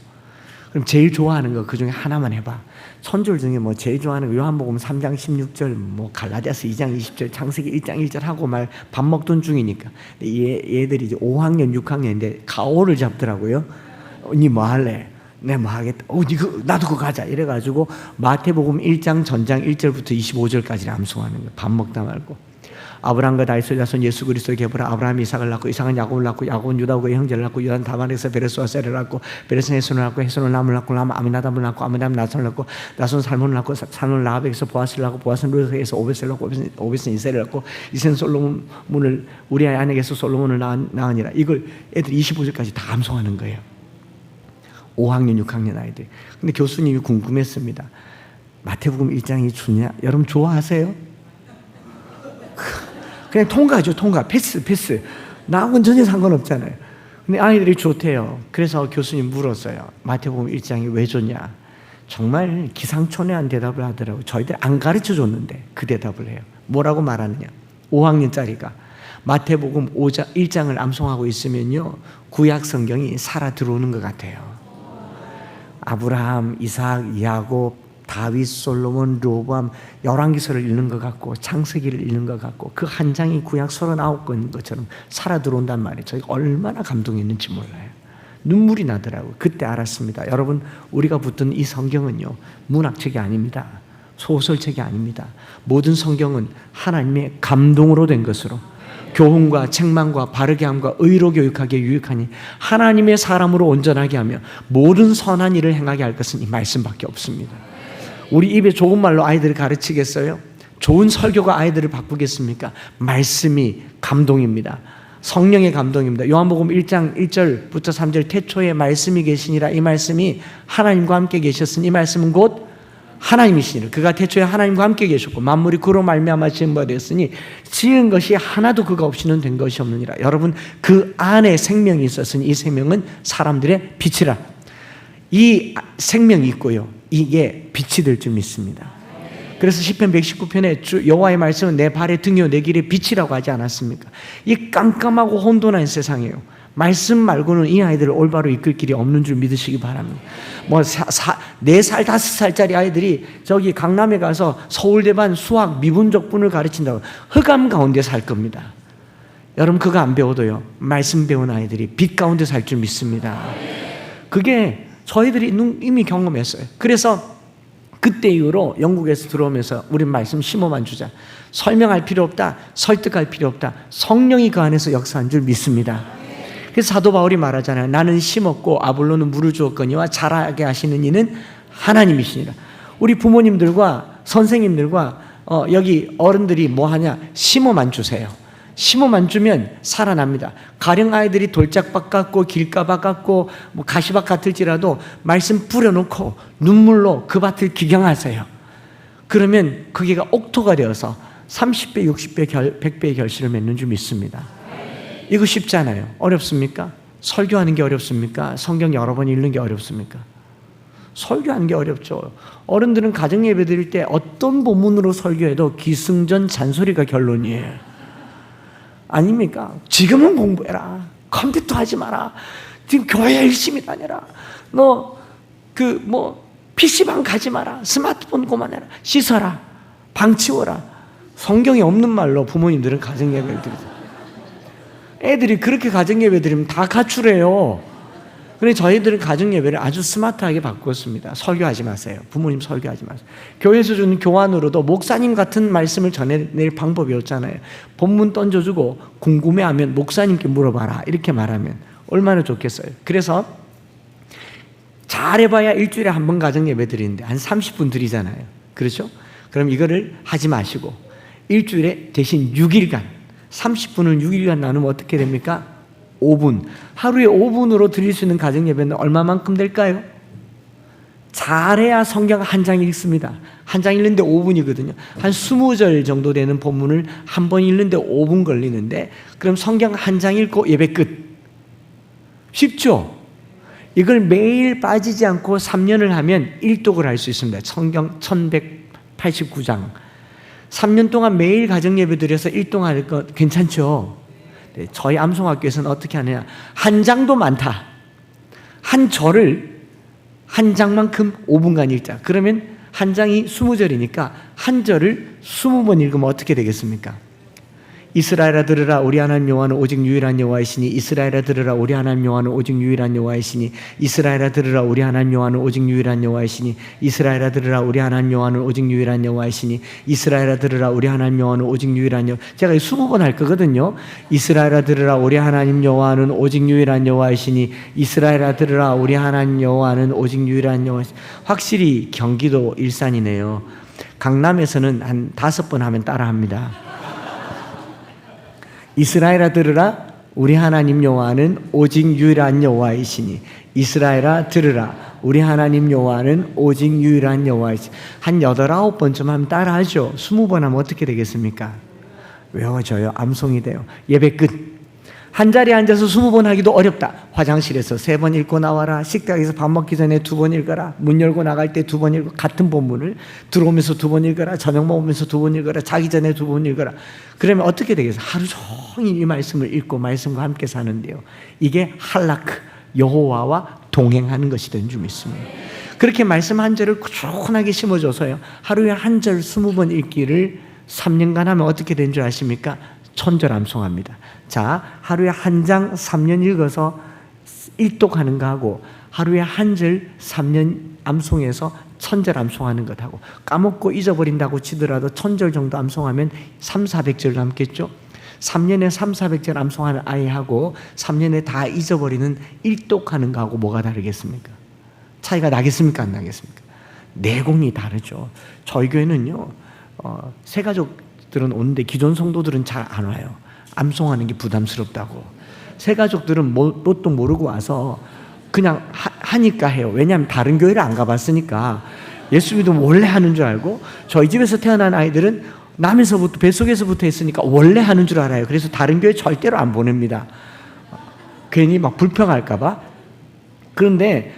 [SPEAKER 1] 그럼 제일 좋아하는 거 그 중에 하나만 해봐. 1000절 중에 뭐 제일 좋아하는 거 요한복음 3장 16절, 뭐 갈라디아서 2장 20절, 창세기 1장 1절 하고 말 밥 먹던 중이니까 얘들이 이제 5학년 6학년인데 가오를 잡더라고요. 니 뭐 할래? 네, 뭐 하겠다. 나도 그거 가자. 이래가지고 마태복음 1장 전장 1절부터 25절까지 암송하는 거예요. 밥 먹다 말고. 아브라함과 다윗의 자손 예수 그리스도의 계보라. 아브라함이 이삭을 낳고 이삭은 야곱을 낳고 야곱은 유다와 그의 형제를 낳고 유다는 다말에서 베레스와 셀을 낳고 베레스는 헤손을 낳고 헤손은 람을 낳고 람 아미나답을 낳고 아미나답은 나손을 낳고 나손은 살몬을 낳고 살몬은 라합에게서 보아스를 낳고 보아스는 루스에게서 오벳을 낳고 오벳은 이세를 낳고 이세는 솔로몬을 우리아의 아내에게서 솔로몬을 낳으니라. 이걸 애들 25절까지 다 암송하는 거예요. 5학년, 6학년 아이들. 근데 교수님이 궁금했습니다. 마태복음 1장이 주냐? 여러분 좋아하세요? 그냥 통과죠, 통과. 패스. 나하고는 전혀 상관없잖아요. 근데 아이들이 좋대요. 그래서 교수님 물었어요. 마태복음 1장이 왜 좋냐? 정말 기상천외한 대답을 하더라고요. 저희들 안 가르쳐 줬는데 그 대답을 해요. 뭐라고 말하느냐? 5학년짜리가 마태복음 1장을 암송하고 있으면요, 구약 성경이 살아 들어오는 것 같아요. 아브라함, 이삭, 야곱, 다윗, 솔로몬, 르호보암, 열왕기서를 읽는 것 같고 창세기를 읽는 것 같고 그 한 장이 구약 39권 것처럼 살아 들어온단 말이에요. 저희가 얼마나 감동했는지 몰라요. 눈물이 나더라고요. 그때 알았습니다. 여러분, 우리가 붙든 이 성경은요, 문학책이 아닙니다. 소설책이 아닙니다. 모든 성경은 하나님의 감동으로 된 것으로 교훈과 책망과 바르게 함과 의로 교육하기에 유익하니 하나님의 사람으로 온전하게 하며 모든 선한 일을 행하게 할 것은 이 말씀밖에 없습니다. 우리 입에 좋은 말로 아이들을 가르치겠어요? 좋은 설교가 아이들을 바꾸겠습니까? 말씀이 감동입니다. 성령의 감동입니다. 요한복음 1장 1절부터 3절 태초에 말씀이 계시니라. 이 말씀이 하나님과 함께 계셨으니 이 말씀은 곧 하나님이시니라. 그가 태초에 하나님과 함께 계셨고 만물이 그로 말미암아 지은 바 되었으니 지은 것이 하나도 그가 없이는 된 것이 없느니라. 여러분, 그 안에 생명이 있었으니 이 생명은 사람들의 빛이라. 이 생명이 있고요, 이게 빛이 될 줄 믿습니다. 그래서 시편 119편에 여호와의 말씀은 내 발의 등이요 내 길의 빛이라고 하지 않았습니까? 이 깜깜하고 혼돈한 세상이에요. 말씀 말고는 이 아이들을 올바로 이끌 길이 없는 줄 믿으시기 바랍니다. 4살, 5살짜리 아이들이 저기 강남에 가서 서울대반 수학 미분적분을 가르친다고 흑암 가운데 살 겁니다. 여러분, 그거 안 배워도요, 말씀 배운 아이들이 빛 가운데 살 줄 믿습니다. 그게 저희들이 이미 경험했어요. 그래서 그때 이후로 영국에서 들어오면서 우리 말씀 심어만 주자. 설명할 필요 없다. 설득할 필요 없다. 성령이 그 안에서 역사한 줄 믿습니다. 그래서 사도 바울이 말하잖아요. 나는 심었고 아볼로는 물을 주었거니와 자라게 하시는 이는 하나님이시니라. 우리 부모님들과 선생님들과 여기 어른들이 뭐 하냐? 심어만 주세요. 심어만 주면 살아납니다. 가령 아이들이 돌짝밭 같고 길가밭 같고 뭐 가시밭 같을지라도 말씀 뿌려놓고 눈물로 그 밭을 기경하세요. 그러면 그게가 옥토가 되어서 30배, 60배, 100배의 결실을 맺는 줄 믿습니다. 이거 쉽지 않아요. 어렵습니까? 설교하는 게 어렵습니까? 성경 여러 번 읽는 게 어렵습니까? 설교하는 게 어렵죠. 어른들은 가정예배 드릴 때 어떤 본문으로 설교해도 기승전 잔소리가 결론이에요. 아닙니까? 지금은 공부해라. 컴퓨터 하지 마라. 지금 교회 열심히 다녀라. 너 PC방 가지 마라. 스마트폰 그만해라. 씻어라. 방 치워라. 성경에 없는 말로 부모님들은 가정예배를 드리죠. 애들이 그렇게 가정예배 드리면 다 가출해요. 그래서 저희들은 가정예배를 아주 스마트하게 바꾸었습니다. 설교하지 마세요. 부모님 설교하지 마세요. 교회에서 주는 교환으로도 목사님 같은 말씀을 전해낼 방법이 없잖아요. 본문 던져주고 궁금해하면 목사님께 물어봐라. 이렇게 말하면 얼마나 좋겠어요. 그래서 잘해봐야 일주일에 한 번 가정예배 드리는데 한 30분 드리잖아요. 그렇죠? 그럼 이거를 하지 마시고 일주일에 대신 6일간 30분을 6일간 나누면 어떻게 됩니까? 5분. 하루에 5분으로 드릴 수 있는 가정예배는 얼마만큼 될까요? 잘해야 성경 한 장 읽습니다. 한 장 읽는데 5분이거든요. 한 20절 정도 되는 본문을 한 번 읽는데 5분 걸리는데 그럼 성경 한 장 읽고 예배 끝. 쉽죠? 이걸 매일 빠지지 않고 3년을 하면 1독을 할 수 있습니다. 성경 1189장. 3년 동안 매일 가정예배 드려서 1동 할 거 괜찮죠? 네, 저희 암송학교에서는 어떻게 하느냐? 한 장도 많다. 한 절을 한 장만큼 5분간 읽자. 그러면 한 장이 20절이니까 한 절을 20번 읽으면 어떻게 되겠습니까? 이스라엘아 들으라 우리 하나님 여호와는 오직 유일한 여호와이시니 이스라엘아 들으라 우리 하나님 여호와는 오직 유일한 여호와이시니 이스라엘아 들으라 우리 하나님 여호와는 오직 유일한 여호와이시니 이스라엘아 들으라 우리 하나님 여호와는 오직 유일한 여호와이시니 이스라엘아 들으라 우리 하나님 여호와는 오직 유일한 여호와. 제가 20번 할 거거든요. 이스라엘아 들으라 우리 하나님 여호와는 오직 유일한 여호와이시니 이스라엘아 들으라 우리 하나님 여호와는 오직 유일한 여호와이시니. 확실히 경기도 일산이네요. 강남에서는 한 5번 하면 따라합니다. 이스라엘아 들으라 우리 하나님 여호와는 오직 유일한 여호와이시니 이스라엘아 들으라. 우리 하나님 여호와는 오직 유일한 여호와이시니. 한 8, 9번쯤 하면 따라하죠. 20번 하면 어떻게 되겠습니까? 외워져요. 암송이 돼요. 예배 끝. 한 자리에 앉아서 20번 하기도 어렵다. 화장실에서 3번 읽고 나와라. 식탁에서 밥 먹기 전에 2번 읽어라. 문 열고 나갈 때 2번 읽고, 같은 본문을 들어오면서 2번 읽어라. 저녁 먹으면서 2번 읽어라. 자기 전에 2번 읽어라. 그러면 어떻게 되겠어요? 하루 종일 이 말씀을 읽고 말씀과 함께 사는데요. 이게 할라크, 여호와와 동행하는 것이 된 줄 믿습니다. 그렇게 말씀 한 절을 꾸준하게 심어줘서요. 하루에 한 절 20번 읽기를 3년간 하면 어떻게 된 줄 아십니까? 천절 암송합니다. 자, 하루에 한 장 3년 읽어서 일독하는 거 하고, 하루에 한 절 3년 암송해서 천절 암송하는 것하고, 까먹고 잊어버린다고 치더라도 천절 정도 암송하면 300-400절 남겠죠. 3년에 300-400절 암송하는 아이하고 3년에 다 잊어버리는 일독하는 거하고 뭐가 다르겠습니까? 차이가 나겠습니까? 안 나겠습니까? 내공이 다르죠. 저희 교회는요, 새가족들은 오는데 기존 성도들은 잘 안 와요. 암송하는 게 부담스럽다고. 새가족들은 뭣도 모르고 와서 그냥 하니까 해요. 왜냐하면 다른 교회를 안 가봤으니까. 예수 믿으면 원래 하는 줄 알고, 저희 집에서 태어난 아이들은 남에서부터, 뱃속에서부터 했으니까 원래 하는 줄 알아요. 그래서 다른 교회 절대로 안 보냅니다. 괜히 막 불평할까봐. 그런데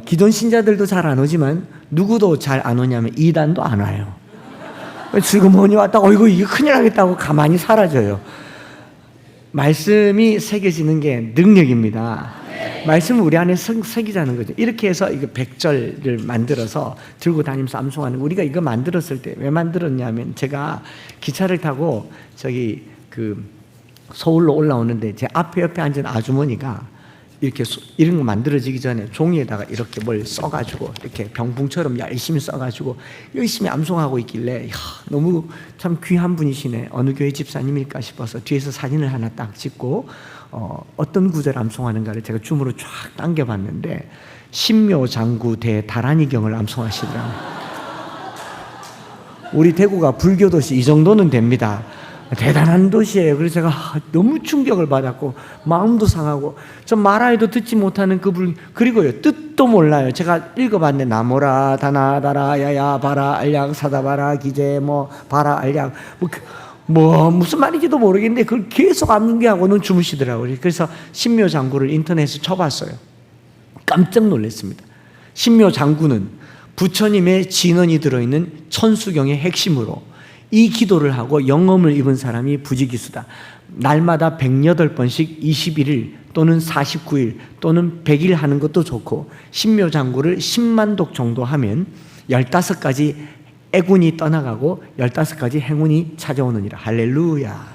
[SPEAKER 1] 기존 신자들도 잘 안 오지만 누구도 잘 안 오냐면 이단도 안 와요. 슬그머니 왔다가 이게 큰일 나겠다고 가만히 사라져요. 말씀이 새겨지는 게 능력입니다. 말씀을 우리 안에 새기자는 거죠. 이렇게 해서 이거 100절을 만들어서 들고 다니면서 암송하는 거. 우리가 이거 만들었을 때 왜 만들었냐면, 제가 기차를 타고 서울로 올라오는데 제 옆에 앉은 아주머니가 이렇게 이런 거 만들어지기 전에 종이에다가 이렇게 뭘 써가지고 이렇게 병풍처럼 열심히 써가지고 열심히 암송하고 있길래, 너무 참 귀한 분이시네. 어느 교회 집사님일까 싶어서 뒤에서 사진을 하나 딱 찍고 어떤 구절 암송하는가를 제가 줌으로 쫙 당겨봤는데, 신묘장구 대다란이경을 암송하시더라고요. 우리 대구가 불교도시 이 정도는 됩니다. 대단한 도시예요. 그래서 제가 너무 충격을 받았고 마음도 상하고, 좀 말하여도 듣지 못하는 그리고요, 뜻도 몰라요. 제가 읽어봤는데 나모라 다나다라 야야 바라 알약 사다바라 기제 바라 알약 무슨 말인지도 모르겠는데 그걸 계속 암기하고는 주무시더라고요. 그래서 신묘장구를 인터넷에 쳐봤어요. 깜짝 놀랐습니다. 신묘장구는 부처님의 진언이 들어있는 천수경의 핵심으로, 이 기도를 하고 영험을 입은 사람이 부지기수다. 날마다 108번씩 21일 또는 49일 또는 100일 하는 것도 좋고, 신묘장구를 10만 독 정도 하면 15가지 애군이 떠나가고 15가지 행운이 찾아오느니라. 할렐루야.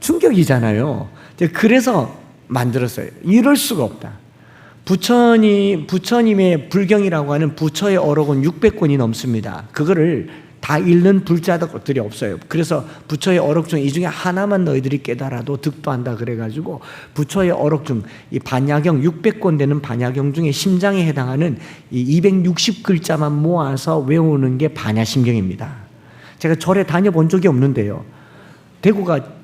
[SPEAKER 1] 충격이잖아요. 그래서 만들었어요. 이럴 수가 없다. 부처님의 불경이라고 하는 부처의 어록은 600권이 넘습니다. 그거를 다 읽는 불자들이 없어요. 그래서 부처의 어록 중 이 중에 하나만 너희들이 깨달아도 득도한다 그래가지고, 부처의 어록 중 이 반야경 600권 되는 반야경 중에 심장에 해당하는 이 260글자만 모아서 외우는 게 반야심경입니다. 제가 절에 다녀본 적이 없는데요, 대구가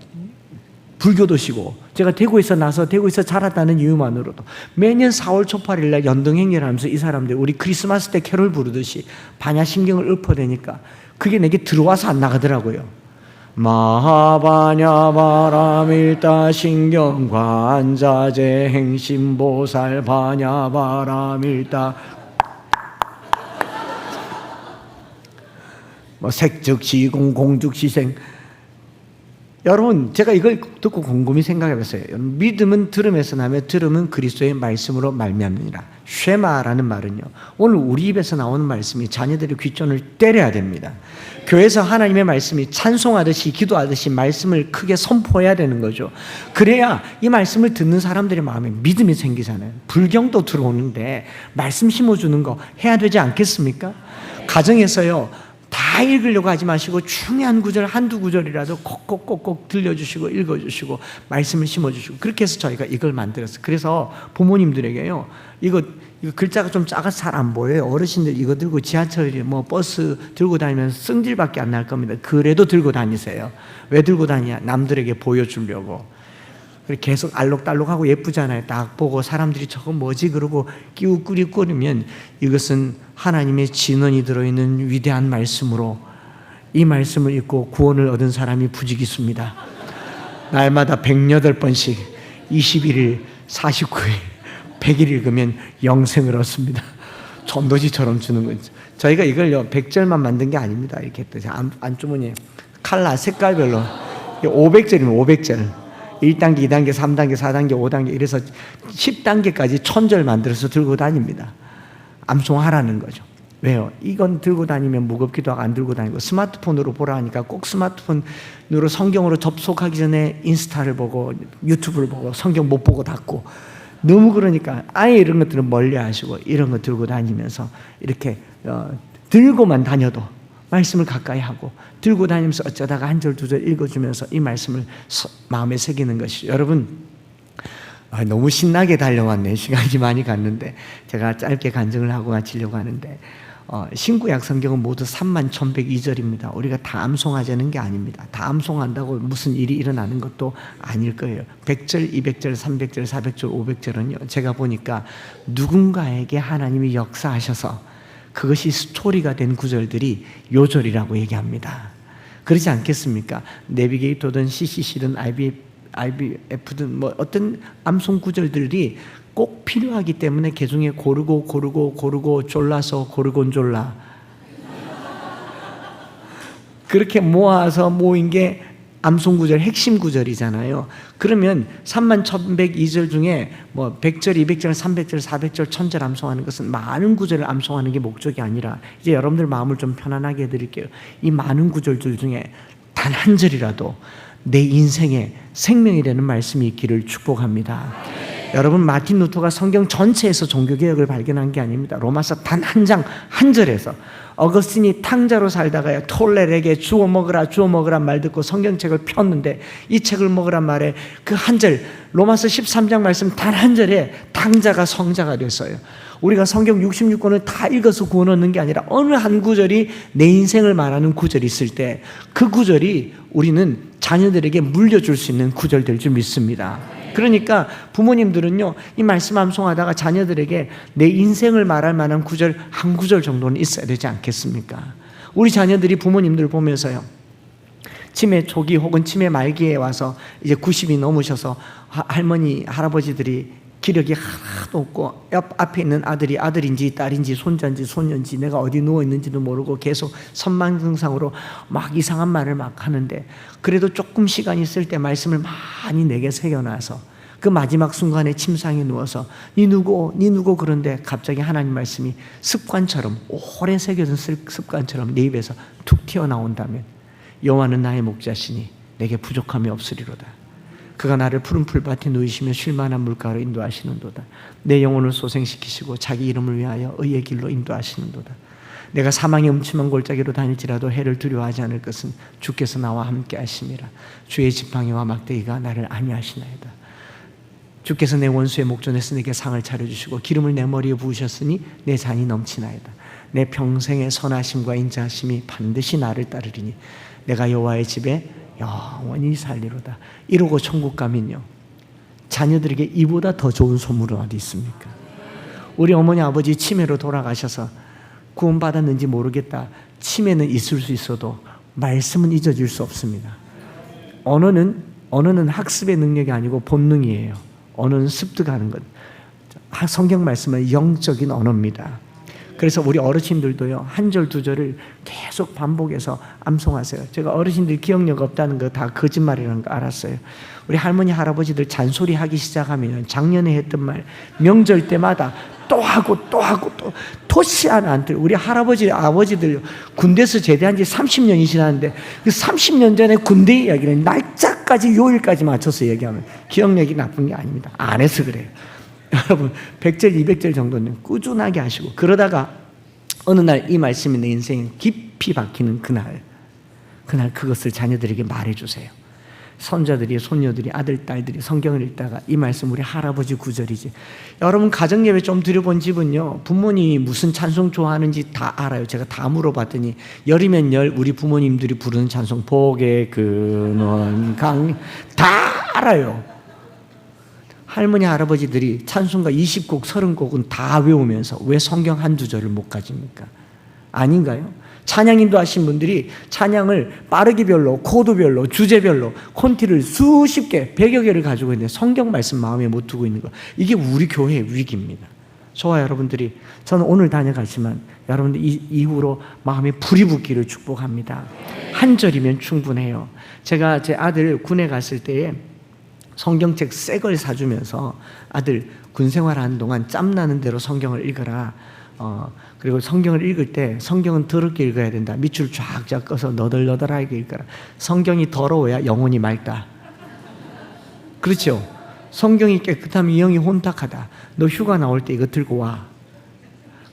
[SPEAKER 1] 불교도시고 제가 대구에서 나서 대구에서 자랐다는 이유만으로도 매년 4월 초팔일 날 연등행렬 하면서 이 사람들 우리 크리스마스 때 캐롤 부르듯이 반야심경을 읊어대니까 그게 내게 들어와서 안 나가더라고요. 마하바냐바라밀다 신경 관자재 행심보살 바냐바라밀다 색즉시공 공즉시생. 여러분, 제가 이걸 듣고 곰곰이 생각해봤어요. 믿음은 들음에서 나며 들음은 그리스도의 말씀으로 말미암느니라. 쉐마라는 말은요, 오늘 우리 입에서 나오는 말씀이 자녀들의 귀전을 때려야 됩니다. 교회에서 하나님의 말씀이 찬송하듯이 기도하듯이 말씀을 크게 선포해야 되는 거죠. 그래야 이 말씀을 듣는 사람들의 마음에 믿음이 생기잖아요. 불경도 들어오는데 말씀 심어주는 거 해야 되지 않겠습니까? 가정에서요, 다 다 읽으려고 하지 마시고 중요한 구절 한두 구절이라도 꼭꼭꼭꼭 들려주시고 읽어주시고 말씀을 심어주시고, 그렇게 해서 저희가 이걸 만들었어요. 그래서 부모님들에게요, 이거 글자가 좀 작아서 잘 안 보여요. 어르신들 이거 들고 지하철 버스 들고 다니면 승질밖에 안 날 겁니다. 그래도 들고 다니세요. 왜 들고 다니냐? 남들에게 보여주려고. 계속 알록달록하고 예쁘잖아요. 딱 보고 사람들이 저거 뭐지 그러고 끼우꾸리꾸리면 이것은 하나님의 진언이 들어있는 위대한 말씀으로, 이 말씀을 읽고 구원을 얻은 사람이 부지기수입니다. 날마다 108번씩 21일 49일 100일 읽으면 영생을 얻습니다. 전도지처럼 주는 거죠. 저희가 이걸요 100절만 만든 게 아닙니다. 이렇게 했더니 안주머니에 칼라 색깔별로 500절이면 500절, 1단계, 2단계, 3단계, 4단계, 5단계 이래서 10단계까지 1000절 만들어서 들고 다닙니다. 암송하라는 거죠. 왜요? 이건 들고 다니면 무겁기도 하고 안 들고 다니고, 스마트폰으로 보라 하니까 꼭 스마트폰으로 성경으로 접속하기 전에 인스타를 보고 유튜브를 보고 성경 못 보고 닫고, 너무 그러니까 아예 이런 것들은 멀리 하시고 이런 거 들고 다니면서 이렇게 들고만 다녀도 말씀을 가까이 하고, 들고 다니면서 어쩌다가 한 절 두 절 읽어주면서 이 말씀을 마음에 새기는 것이죠. 여러분, 너무 신나게 달려왔네. 시간이 많이 갔는데 제가 짧게 간증을 하고 마치려고 하는데, 신구약 성경은 모두 31,102절입니다. 우리가 다 암송하자는 게 아닙니다. 다 암송한다고 무슨 일이 일어나는 것도 아닐 거예요. 100절, 200절, 300절, 400절, 500절은요, 제가 보니까 누군가에게 하나님이 역사하셔서 그것이 스토리가 된 구절들이 요절이라고 얘기합니다. 그렇지 않겠습니까? 내비게이터든 CCC든 IBF든 어떤 암송 구절들이 꼭 필요하기 때문에 개중에 고르고 졸라서 고르곤졸라 그렇게 모아서 모인 게 암송 구절 핵심 구절이잖아요. 그러면 31,102절 중에 100절, 200절, 300절, 400절, 1000절 암송하는 것은 많은 구절을 암송하는 게 목적이 아니라, 이제 여러분들 마음을 좀 편안하게 해드릴게요. 이 많은 구절들 중에 단 한 절이라도 내 인생에 생명이 되는 말씀이 있기를 축복합니다. 여러분, 마틴 루터가 성경 전체에서 종교개혁을 발견한 게 아닙니다. 로마서 단 한 장 한 절에서 어거스틴이 탕자로 살다가요, 톨레에게 주워 먹으란 말 듣고 성경책을 폈는데, 이 책을 먹으란 말에 그 한 절, 로마서 13장 말씀 단 한 절에 탕자가 성자가 됐어요. 우리가 성경 66권을 다 읽어서 구원 얻는 게 아니라 어느 한 구절이 내 인생을 말하는 구절이 있을 때 그 구절이 우리는 자녀들에게 물려줄 수 있는 구절될 줄 믿습니다. 그러니까 부모님들은요, 이 말씀 암송하다가 자녀들에게 내 인생을 말할 만한 구절 한 구절 정도는 있어야 되지 않겠습니까? 우리 자녀들이 부모님들 보면서요, 치매 초기 혹은 치매 말기에 와서 이제 90이 넘으셔서 할머니 할아버지들이 기력이 하나도 없고 앞에 있는 아들인지 딸인지 손자인지 손녀인지 내가 어디 누워있는지도 모르고 계속 선망증상으로 막 이상한 말을 막 하는데, 그래도 조금 시간이 있을 때 말씀을 많이 내게 새겨놔서 그 마지막 순간에 침상에 누워서 니 누구 그런데 갑자기 하나님 말씀이 습관처럼, 오래 새겨진 습관처럼 내 입에서 툭 튀어나온다면, 여호와는 나의 목자시니 내게 부족함이 없으리로다. 그가 나를 푸른 풀밭에 누이시며 쉴만한 물가로 인도하시는도다. 내 영혼을 소생시키시고 자기 이름을 위하여 의의 길로 인도하시는도다. 내가 사망의 음침한 골짜기로 다닐지라도 해를 두려워하지 않을 것은 주께서 나와 함께 하심이라. 주의 지팡이와 막대기가 나를 안위하시나이다. 주께서 내 원수의 목전에서 내게 상을 차려주시고 기름을 내 머리에 부으셨으니 내 잔이 넘치나이다. 내 평생의 선하심과 인자하심이 반드시 나를 따르리니 내가 여호와의 집에 영원히 살리로다. 이러고 천국 가면요, 자녀들에게 이보다 더 좋은 소물은 어디 있습니까? 우리 어머니 아버지 치매로 돌아가셔서 구원받았는지 모르겠다, 치매는 있을 수 있어도 말씀은 잊어질 수 없습니다. 언어는 학습의 능력이 아니고 본능이에요. 언어는 습득하는 것. 성경 말씀은 영적인 언어입니다. 그래서 우리 어르신들도요, 한 절 두 절을 계속 반복해서 암송하세요. 제가 어르신들 기억력 없다는 거 다 거짓말이라는 거 알았어요. 우리 할머니 할아버지들 잔소리하기 시작하면 작년에 했던 말 명절 때마다 또 하고 토시 하나 안 들어요. 우리 할아버지 아버지들 군대에서 제대한 지 30년이 지났는데 그 30년 전에 군대 이야기는 날짜까지 요일까지 맞춰서 얘기하면 기억력이 나쁜 게 아닙니다. 안 해서 그래요. 여러분 100절 200절 정도는 꾸준하게 하시고, 그러다가 어느 날 이 말씀이 내 인생에 깊이 깊이 박히는 그날 그것을 자녀들에게 말해주세요. 손자들이, 손녀들이, 아들, 딸들이 성경을 읽다가 이 말씀 우리 할아버지 구절이지. 여러분 가정예배 좀 드려본 집은요, 부모님이 무슨 찬송 좋아하는지 다 알아요. 제가 다 물어봤더니 열이면 열 우리 부모님들이 부르는 찬송, 복의 근원 강, 다 알아요. 할머니 할아버지들이 찬송가 20곡 30곡은 다 외우면서 왜 성경 한두 절을 못 가집니까? 아닌가요? 찬양인도 하신 분들이 찬양을 빠르기별로, 코드별로, 주제별로 콘티를 수십 개, 100여 개를 가지고 있는데 성경 말씀 마음에 못 두고 있는 거, 이게 우리 교회의 위기입니다. 저와 여러분들이, 저는 오늘 다녀가지만 여러분들 이후로 마음에 불이 붙기를 축복합니다. 한 절이면 충분해요. 제가 제 아들 군에 갔을 때에 성경책 새 걸 사주면서 아들 군 생활하는 동안 짬나는 대로 성경을 읽어라. 그리고 성경을 읽을 때 성경은 더럽게 읽어야 된다. 밑줄 쫙쫙 꺼서 너덜너덜하게 읽어라. 성경이 더러워야 영혼이 맑다. 그렇죠? 성경이 깨끗하면 영이 혼탁하다. 너 휴가 나올 때 이거 들고 와.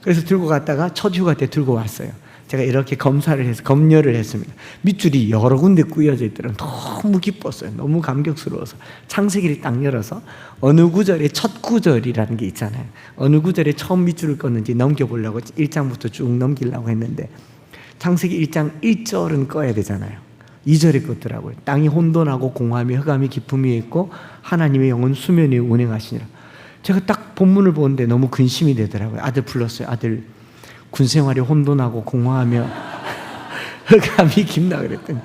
[SPEAKER 1] 그래서 들고 갔다가 첫 휴가 때 들고 왔어요. 제가 이렇게 검열을 했습니다. 밑줄이 여러 군데 꾸겨져 있더라고요. 너무 기뻤어요. 너무 감격스러워서 창세기를 딱 열어서 어느 구절에 첫 구절이라는 게 있잖아요. 어느 구절에 처음 밑줄을 껐는지 넘겨보려고 1장부터 쭉 넘기려고 했는데 창세기 1장 1절은 꺼야 되잖아요. 2절에 껐더라고요. 땅이 혼돈하고 공허함이 흑암이 깊음 위에 있고 하나님의 영은 수면 위에 운행하시니라. 제가 딱 본문을 보는데 너무 근심이 되더라고요. 아들 불렀어요. 아들, 군생활이 혼돈하고 공허하며 흑암이 깊나 그랬더니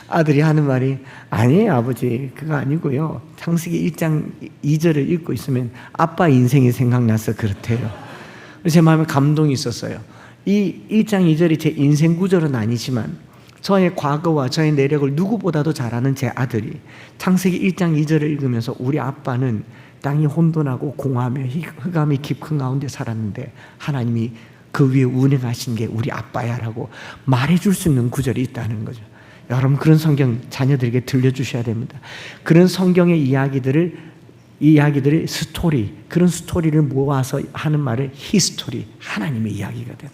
[SPEAKER 1] 아들이 하는 말이, 아니에요 아버지, 그거 아니고요, 창세기 1장 2절을 읽고 있으면 아빠 인생이 생각나서 그렇대요. 제 마음에 감동이 있었어요. 이 1장 2절이 제 인생 구절은 아니지만 저의 과거와 저의 내력을 누구보다도 잘 아는 제 아들이 창세기 1장 2절을 읽으면서 우리 아빠는 땅이 혼돈하고 공허하며 흑암이 깊은 가운데 살았는데 하나님이 그 위에 운행하신 게 우리 아빠야라고 말해줄 수 있는 구절이 있다는 거죠. 여러분 그런 성경 자녀들에게 들려주셔야 됩니다. 그런 성경의 이야기들을 스토리, 그런 스토리를 모아서 하는 말을 히스토리, 하나님의 이야기가 돼요.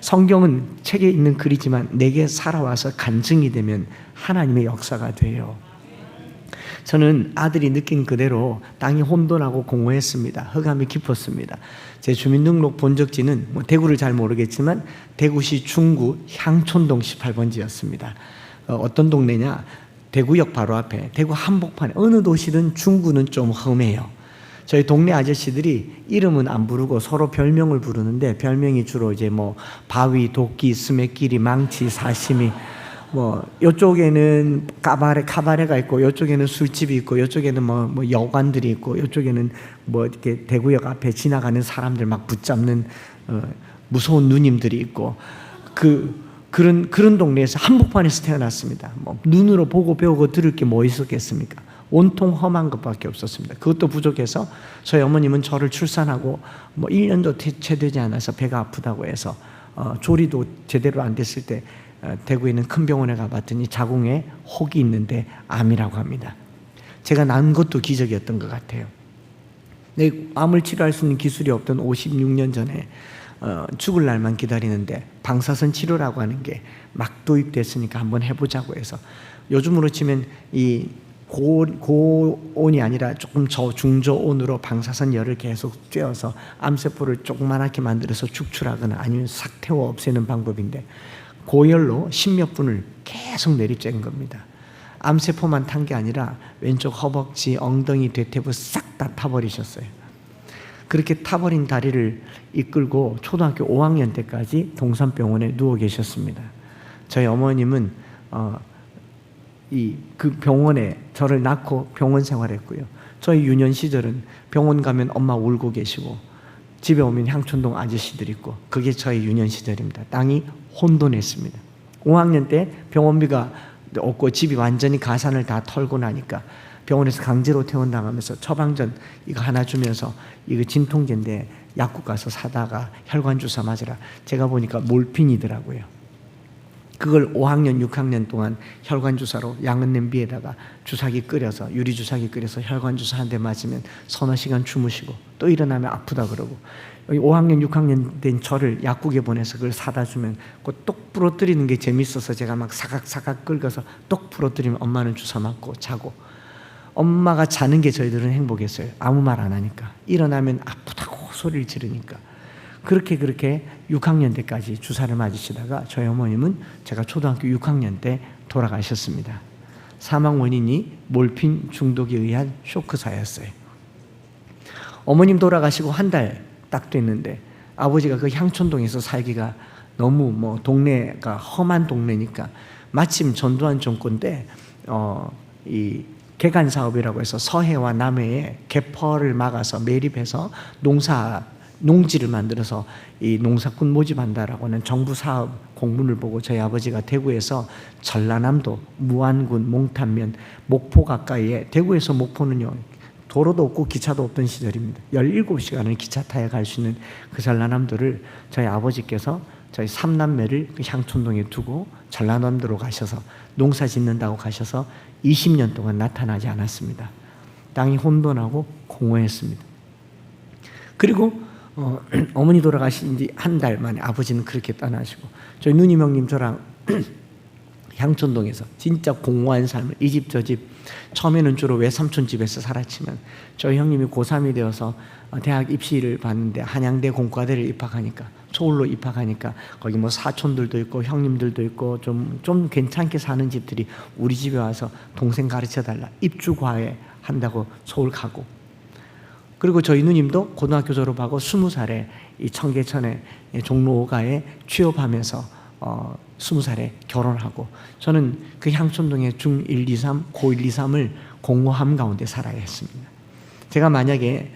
[SPEAKER 1] 성경은 책에 있는 글이지만 내게 살아와서 간증이 되면 하나님의 역사가 돼요. 저는 아들이 느낀 그대로 땅이 혼돈하고 공허했습니다. 흑암이 깊었습니다. 제 주민등록 본적지는 대구를 잘 모르겠지만 대구시 중구 향촌동 18번지였습니다. 어떤 동네냐? 대구역 바로 앞에, 대구 한복판에, 어느 도시든 중구는 좀 험해요. 저희 동네 아저씨들이 이름은 안 부르고 서로 별명을 부르는데 별명이 주로 이제 뭐 바위, 도끼, 스매끼리, 망치, 사시미, 뭐 이쪽에는 카바레가 있고 이쪽에는 술집이 있고 이쪽에는 뭐 여관들이 있고 이쪽에는 뭐 이렇게 대구역 앞에 지나가는 사람들 막 붙잡는 무서운 누님들이 있고 그런 동네에서 한복판에서 태어났습니다. 뭐 눈으로 보고 배우고 들을 게 뭐 있었겠습니까? 온통 험한 것밖에 없었습니다. 그것도 부족해서 저희 어머님은 저를 출산하고 뭐 1년도 채 되지 않아서 배가 아프다고 해서 조리도 제대로 안 됐을 때 대구에 있는 큰 병원에 가봤더니 자궁에 혹이 있는데 암이라고 합니다. 제가 난 것도 기적이었던 것 같아요. 암을 치료할 수 있는 기술이 없던 56년 전에 죽을 날만 기다리는데 방사선 치료라고 하는 게 막 도입됐으니까 한번 해보자고 해서, 요즘으로 치면 이 고온이 아니라 조금 중저온으로 방사선 열을 계속 쬐어서 암세포를 조그맣게 만들어서 축출하거나 아니면 싹 태워 없애는 방법인데 고열로 10몇 분을 계속 내리쬐는 겁니다. 암세포만 탄 게 아니라 왼쪽 허벅지, 엉덩이, 대퇴부 싹 다 타버리셨어요. 그렇게 타버린 다리를 이끌고 초등학교 5학년 때까지 동산병원에 누워 계셨습니다. 저희 어머님은 그 병원에 저를 낳고 병원 생활했고요. 저희 유년 시절은 병원 가면 엄마 울고 계시고 집에 오면 향촌동 아저씨들 있고, 그게 저희 유년 시절입니다. 땅이 혼돈했습니다. 5학년 때 병원비가 없고 집이 완전히 가산을 다 털고 나니까 병원에서 강제로 퇴원당하면서 처방전 이거 하나 주면서 이거 진통제인데 약국 가서 사다가 혈관 주사 맞으라. 제가 보니까 몰핀이더라고요. 그걸 5학년, 6학년 동안 혈관 주사로 양은 냄비에다가 주사기 끓여서, 유리 주사기 끓여서 혈관 주사 한 대 맞으면 서너 시간 주무시고 또 일어나면 아프다 그러고, 5학년, 6학년 된 저를 약국에 보내서 그걸 사다 주면 그 똑 똑 부러뜨리는 게 재밌어서 제가 막 사각사각 긁어서 똑 부러뜨리면 엄마는 주워 맞고 자고, 엄마가 자는 게 저희들은 행복했어요. 아무 말 안 하니까. 일어나면 아프다고 소리를 지르니까. 그렇게 6학년 때까지 주사를 맞으시다가 저희 어머님은 제가 초등학교 6학년 때 돌아가셨습니다. 사망 원인이 몰핀 중독에 의한 쇼크사였어요. 어머님 돌아가시고 한 달 딱 됐는데 아버지가 그 향촌동에서 살기가 너무 동네가 험한 동네니까, 마침 전두환 정권 때 이 개간 사업이라고 해서 서해와 남해에 개퍼를 막아서 매립해서 농지를 만들어서 이 농사꾼 모집한다라고 하는 정부 사업 공문을 보고 저희 아버지가 대구에서 전라남도 무안군 몽탄면 목포 가까이에, 대구에서 목포는요 도로도 없고 기차도 없던 시절입니다. 17시간을 기차 타야 갈 수 있는 그 전라남도를 저희 아버지께서 저희 3남매를 그 향촌동에 두고 전라남도로 가셔서 농사 짓는다고 가셔서 20년 동안 나타나지 않았습니다. 땅이 혼돈하고 공허했습니다. 그리고 어머니 돌아가신 지 한 달 만에 아버지는 그렇게 떠나시고, 저희 누님 형님 저랑 향촌동에서 진짜 공허한 삶을, 이 집 저 집, 처음에는 주로 외삼촌 집에서 살았지만 저희 형님이 고3이 되어서 대학 입시를 봤는데 한양대 공과대를 입학하니까, 서울로 입학하니까 거기 사촌들도 있고 형님들도 있고 좀 괜찮게 사는 집들이 우리 집에 와서 동생 가르쳐달라, 입주과외 한다고 서울 가고, 그리고 저희 누님도 고등학교 졸업하고 20살에 이 청계천에 종로 5가에 취업하면서 20살에 결혼하고, 저는 그 향촌동의 중1, 2, 3, 고1, 2, 3을 공허함 가운데 살아야 했습니다. 제가 만약에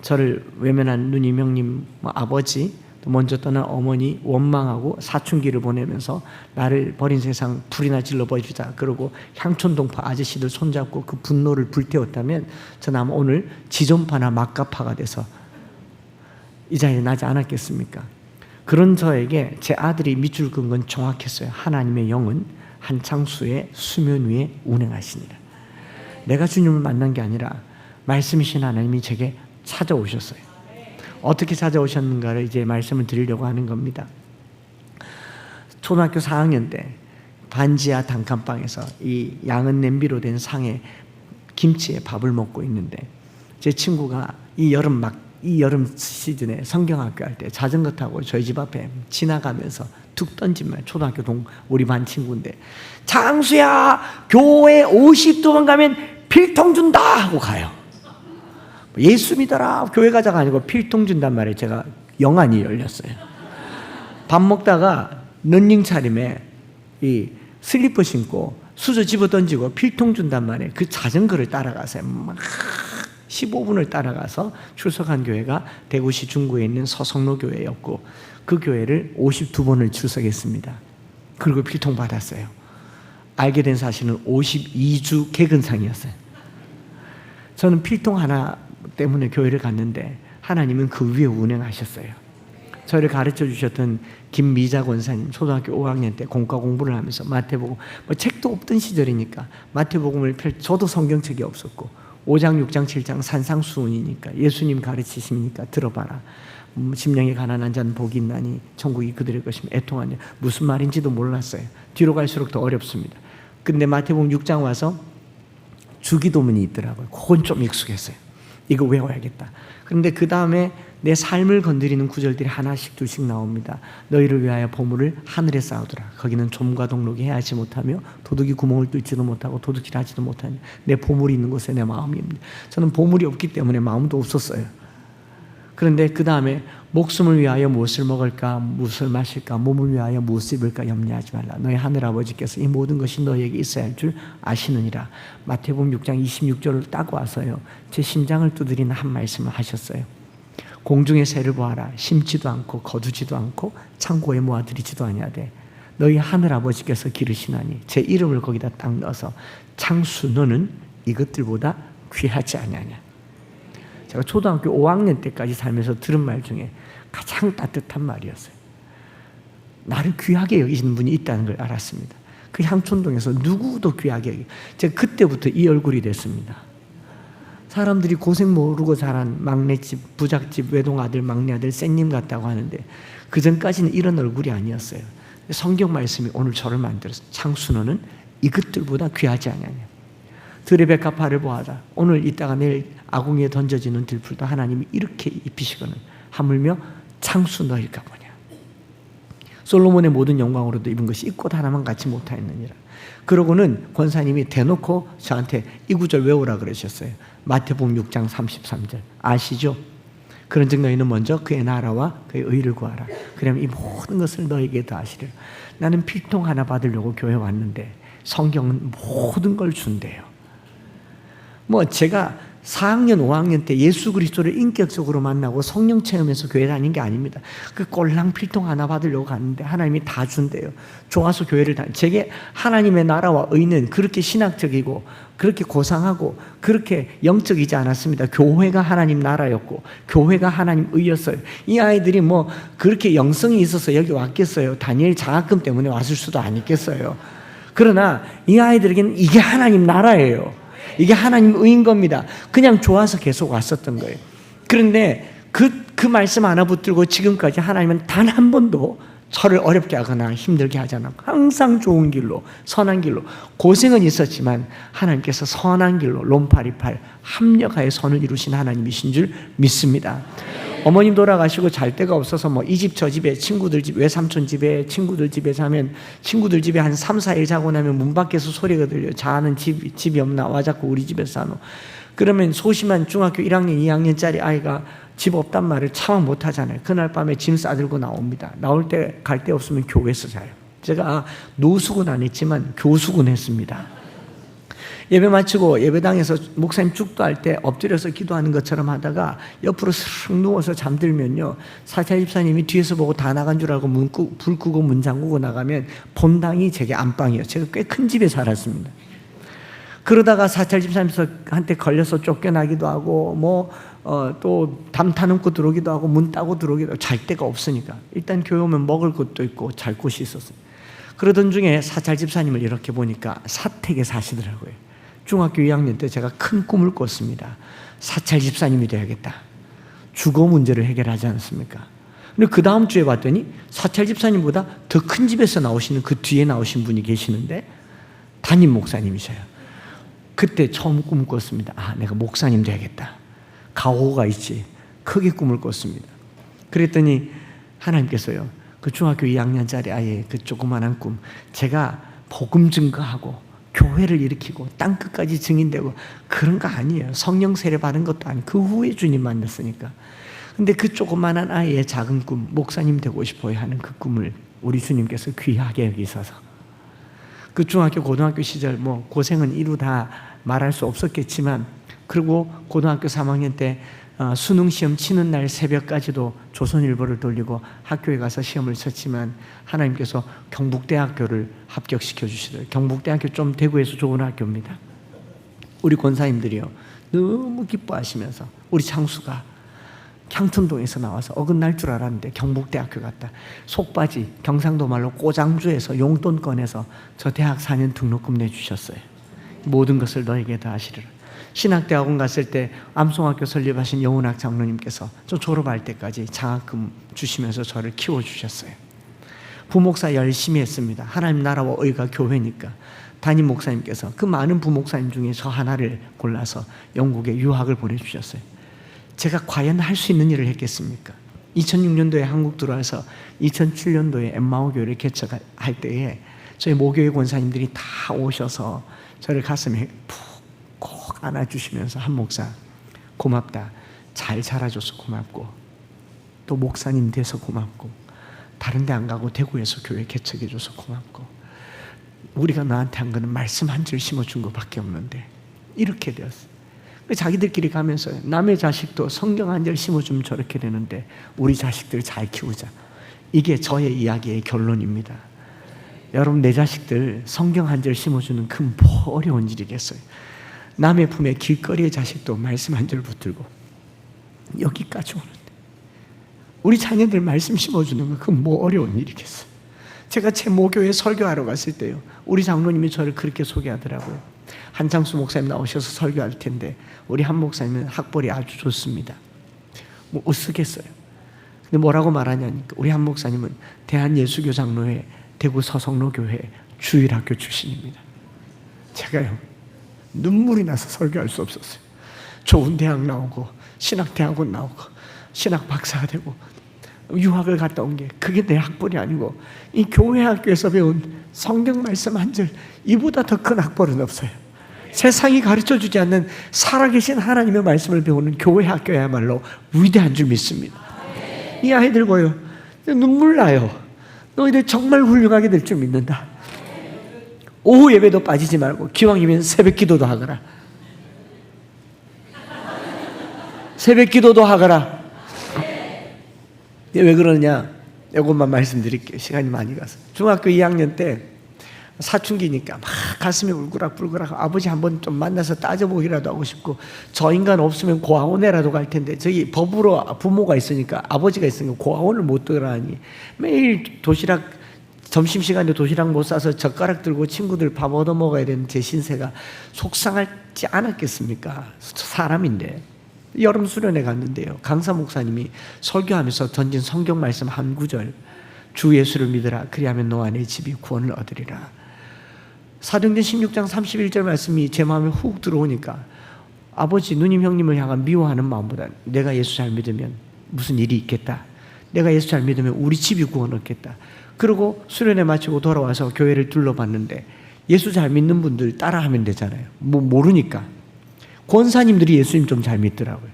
[SPEAKER 1] 저를 외면한 누님, 형님, 아버지, 또 먼저 떠난 어머니 원망하고 사춘기를 보내면서 나를 버린 세상 불이나 질러버리자 그러고 향촌동파 아저씨들 손잡고 그 분노를 불태웠다면 저는 아마 오늘 지존파나 막가파가 돼서 이 자리에 나지 않았겠습니까? 그런 저에게 제 아들이 밑줄 긋은 건 정확했어요. 하나님의 영은 한창수의 수면 위에 운행하시니라. 내가 주님을 만난 게 아니라 말씀이신 하나님이 제게 찾아오셨어요. 어떻게 찾아오셨는가를 이제 말씀을 드리려고 하는 겁니다. 초등학교 4학년 때 반지하 단칸방에서 이 양은 냄비로 된 상에 김치에 밥을 먹고 있는데, 제 친구가 이 여름 시즌에 성경학교 할 때 자전거 타고 저희 집 앞에 지나가면서 툭 던진 말, 초등학교 우리 반 친구인데, 장수야 교회 50도만 가면 필통 준다 하고 가요. 예수 믿어라 교회 가자가 아니고 필통 준단 말에 제가 영안이 열렸어요. 밥 먹다가 런닝 차림에 이 슬리퍼 신고 수저 집어 던지고 필통 준단 말에 그 자전거를 따라가서 막 15분을 따라가서 출석한 교회가 대구시 중구에 있는 서성로 교회였고, 그 교회를 52번을 출석했습니다. 그리고 필통 받았어요. 알게 된 사실은 52주 개근상이었어요. 저는 필통 하나 때문에 교회를 갔는데 하나님은 그 위에 운행하셨어요. 저를 가르쳐 주셨던 김미자 권사님, 초등학교 5학년 때 공과 공부를 하면서 마태복음, 책도 없던 시절이니까 마태복음을 저도 성경책이 없었고 5장, 6장, 7장 산상수훈이니까 예수님 가르치시니까 들어봐라. 심령이 가난한 자는 복이 있나니 천국이 그들의 것이며 애통하냐. 무슨 말인지도 몰랐어요. 뒤로 갈수록 더 어렵습니다. 근데 마태복음 6장 와서 주기도문이 있더라고요. 그건 좀 익숙했어요. 이거 외워야겠다. 그런데 그 다음에 내 삶을 건드리는 구절들이 하나씩 둘씩 나옵니다. 너희를 위하여 보물을 하늘에 쌓으더라. 거기는 좀과 동록이 해하지 못하며 도둑이 구멍을 뚫지도 못하고 도둑질 하지도 못하니 내 보물이 있는 곳에 내 마음이 있습니다. 저는 보물이 없기 때문에 마음도 없었어요. 그런데 그 다음에 목숨을 위하여 무엇을 먹을까, 무엇을 마실까, 몸을 위하여 무엇을 입을까 염려하지 말라. 너희 하늘아버지께서 이 모든 것이 너희에게 있어야 할 줄 아시느니라. 마태복음 6장 26절을 딱 와서요, 제 심장을 두드리는 한 말씀을 하셨어요. 공중의 새를 보아라. 심지도 않고 거두지도 않고 창고에 모아들이지도 아니하되 너희 하늘아버지께서 기르시나니 제 이름을 거기다 딱 넣어서 창수 너는 이것들보다 귀하지 아니하냐. 제가 초등학교 5학년 때까지 살면서 들은 말 중에 가장 따뜻한 말이었어요. 나를 귀하게 여기시는 분이 있다는 걸 알았습니다. 그 향촌동에서 누구도 귀하게 여기, 제가 그때부터 이 얼굴이 됐습니다. 사람들이 고생 모르고 자란 막내집, 부잣집, 외동아들, 막내아들, 쌩님 같다고 하는데 그 전까지는 이런 얼굴이 아니었어요. 성경 말씀이 오늘 저를 만들어서 창수너는 이것들보다 귀하지 않냐냐. 들의 백합화를 보아라. 오늘 이따가 내일 아궁이에 던져지는 들풀도 하나님이 이렇게 입히시거늘 하물며 창수 너일까 보냐. 솔로몬의 모든 영광으로도 입은 것이 이 꽃 하나만 갖지 못하였느니라. 그러고는 권사님이 대놓고 저한테 이 구절 외우라 그러셨어요. 마태복음 6장 33절 아시죠? 그런즉 너희는 먼저 그의 나라와 그의 의를 구하라. 그러면 이 모든 것을 너에게 더하시리라. 나는 필통 하나 받으려고 교회 왔는데 성경은 모든 걸 준대요. 뭐 제가 4학년, 5학년 때 예수 그리스도를 인격적으로 만나고 성령 체험해서 교회 다닌 게 아닙니다. 그 꼴랑 필통 하나 받으려고 갔는데 하나님이 다 준대요. 좋아서 교회를 제게 하나님의 나라와 의는 그렇게 신학적이고 그렇게 고상하고 그렇게 영적이지 않았습니다. 교회가 하나님 나라였고 교회가 하나님 의였어요. 이 아이들이 뭐 그렇게 영성이 있어서 여기 왔겠어요. 다니엘 장학금 때문에 왔을 수도 아니겠어요. 그러나 이 아이들에게는 이게 하나님 나라예요. 이게 하나님 의인 겁니다. 그냥 좋아서 계속 왔었던 거예요. 그런데 그 말씀 하나 붙들고 지금까지 하나님은 단 한 번도 저를 어렵게 하거나 힘들게 하지 않았고 항상 좋은 길로 선한 길로 고생은 있었지만 하나님께서 선한 길로 롬파리팔 합력하여 선을 이루신 하나님이신 줄 믿습니다. 어머님 돌아가시고 잘 데가 없어서 뭐 이 집 저 집에 친구들 집 외삼촌 집에 친구들 집에 자면 친구들 집에 한 3, 4일 자고 나면 문 밖에서 소리가 들려요. 자는 집이 없나 와 자꾸 우리 집에서 사노. 그러면 소심한 중학교 1학년 2학년짜리 아이가 집 없단 말을 참 못하잖아요. 그날 밤에 짐 싸들고 나옵니다. 나올 때 갈 데 없으면 교회에서 자요. 제가 노숙은 안 했지만 교숙은 했습니다. 예배 마치고 예배당에서 목사님 축도할 때 엎드려서 기도하는 것처럼 하다가 옆으로 슥 누워서 잠들면요, 사찰 집사님이 뒤에서 보고 다 나간 줄 알고 불 끄고 문 잠그고 나가면 본당이 제게 안방이에요. 제가 꽤 큰 집에 살았습니다. 그러다가 사찰 집사님한테 걸려서 쫓겨나기도 하고 또 담 타놓고 들어오기도 하고 문 따고 들어오기도 하고 잘 데가 없으니까 일단 교회 오면 먹을 것도 있고 잘 곳이 있었어요. 그러던 중에 사찰 집사님을 이렇게 보니까 사택에 사시더라고요. 중학교 2학년 때 제가 큰 꿈을 꿨습니다. 사찰 집사님이 돼야겠다. 주거 문제를 해결하지 않습니까? 근데 그 다음 주에 봤더니 사찰 집사님보다 더 큰 집에서 나오시는 그 뒤에 나오신 분이 계시는데 담임 목사님이셔요. 그때 처음 꿈을 꿨습니다. 아, 내가 목사님 돼야겠다. 가오가 있지. 크게 꿈을 꿨습니다. 그랬더니 하나님께서요, 그 중학교 2학년짜리 아이의 그 조그만한 꿈, 제가 복음 증거하고 교회를 일으키고 땅끝까지 증인되고 그런 거 아니에요. 성령 세례 받은 것도 아니고 그 후에 주님 만났으니까. 근데 그 조그만한 아이의 작은 꿈, 목사님 되고 싶어요 하는 그 꿈을 우리 주님께서 귀하게 여기셔서 그 중학교 고등학교 시절 뭐 고생은 이루 다 말할 수 없었겠지만, 그리고 고등학교 3학년 때 수능 시험 치는 날 새벽까지도 조선일보를 돌리고 학교에 가서 시험을 쳤지만 하나님께서 경북대학교를 합격시켜 주시더라고요. 경북대학교 좀 대구에서 좋은 학교입니다. 우리 권사님들이요 너무 기뻐하시면서 우리 창수가 향촌동에서 나와서 어긋날 줄 알았는데 경북대학교 갔다. 속바지 경상도 말로 꼬장주에서 용돈 꺼내서 저 대학 4년 등록금 내주셨어요. 모든 것을 너에게 다 하시리라. 신학대학원 갔을 때 암송학교 설립하신 영훈학 장로님께서 저 졸업할 때까지 장학금 주시면서 저를 키워주셨어요. 부목사 열심히 했습니다. 하나님 나라와 의가 교회니까. 담임 목사님께서 그 많은 부목사님 중에 저 하나를 골라서 영국에 유학을 보내주셨어요. 제가 과연 할 수 있는 일을 했겠습니까? 2006년도에 한국 들어와서 2007년도에 엠마오 교회를 개척할 때에 저희 모교회 권사님들이 다 오셔서 저를 가슴에 푹 안아주시면서 한 목사 고맙다, 잘 자라줘서 고맙고 또 목사님 돼서 고맙고 다른 데 안 가고 대구에서 교회 개척해줘서 고맙고 우리가 너한테 한 거는 말씀 한 줄 심어준 것밖에 없는데 이렇게 되었어. 자기들끼리 가면서 남의 자식도 성경 한 절 심어주면 저렇게 되는데 우리 자식들 잘 키우자. 이게 저의 이야기의 결론입니다. 여러분, 내 자식들 성경 한 절 심어주는 그 뭐 어려운 일이겠어요. 남의 품에 길거리의 자식도 말씀 한 절 붙들고 여기까지 오는데 우리 자녀들 말씀 심어주는 건 그 뭐 어려운 일이겠어요. 제가 제 모교에 설교하러 갔을 때요, 우리 장로님이 저를 그렇게 소개하더라고요. 한창수 목사님 나오셔서 설교할 텐데 우리 한 목사님은 학벌이 아주 좋습니다. 뭐 으쓱했어요. 근데 뭐라고 말하냐니까 우리 한 목사님은 대한예수교 장로회 대구 서성로 교회 주일학교 출신입니다. 제가요 눈물이 나서 설교할 수 없었어요. 좋은 대학 나오고 신학대학원 나오고 신학 박사가 되고 유학을 갔다 온 게 그게 내 학벌이 아니고 이 교회 학교에서 배운 성경 말씀 한 절 이보다 더 큰 학벌은 없어요. 세상이 가르쳐주지 않는 살아계신 하나님의 말씀을 배우는 교회 학교야말로 위대한 줄 믿습니다. 이 아이들고요 눈물 나요. 너희들 정말 훌륭하게 될 줄 믿는다. 오후 예배도 빠지지 말고 기왕이면 새벽 기도도 하거라. 새벽 기도도 하거라. 왜 그러냐? 이것만 말씀드릴게요. 시간이 많이 가서. 중학교 2학년 때 사춘기니까 막 가슴이 울그락불그락 아버지 한번 좀 만나서 따져보기라도 하고 싶고 저 인간 없으면 고아원에라도 갈 텐데 저기 법으로 부모가 있으니까 아버지가 있으니까 고아원을 못 들어가니 매일 도시락 점심시간에 도시락 못 싸서 젓가락 들고 친구들 밥 얻어 먹어야 되는 제 신세가 속상하지 않았겠습니까? 사람인데. 여름 수련회 갔는데요 강사 목사님이 설교하면서 던진 성경 말씀 한 구절 주 예수를 믿으라 그리하면 너와 내 집이 구원을 얻으리라. 사도행전 16장 31절 말씀이 제 마음에 훅 들어오니까 아버지 누님 형님을 향한 미워하는 마음보다 내가 예수 잘 믿으면 무슨 일이 있겠다. 내가 예수 잘 믿으면 우리 집이 구원 얻겠다. 그리고 수련회 마치고 돌아와서 교회를 둘러봤는데 예수 잘 믿는 분들 따라하면 되잖아요. 뭐 모르니까 권사님들이 예수님 좀 잘 믿더라고요.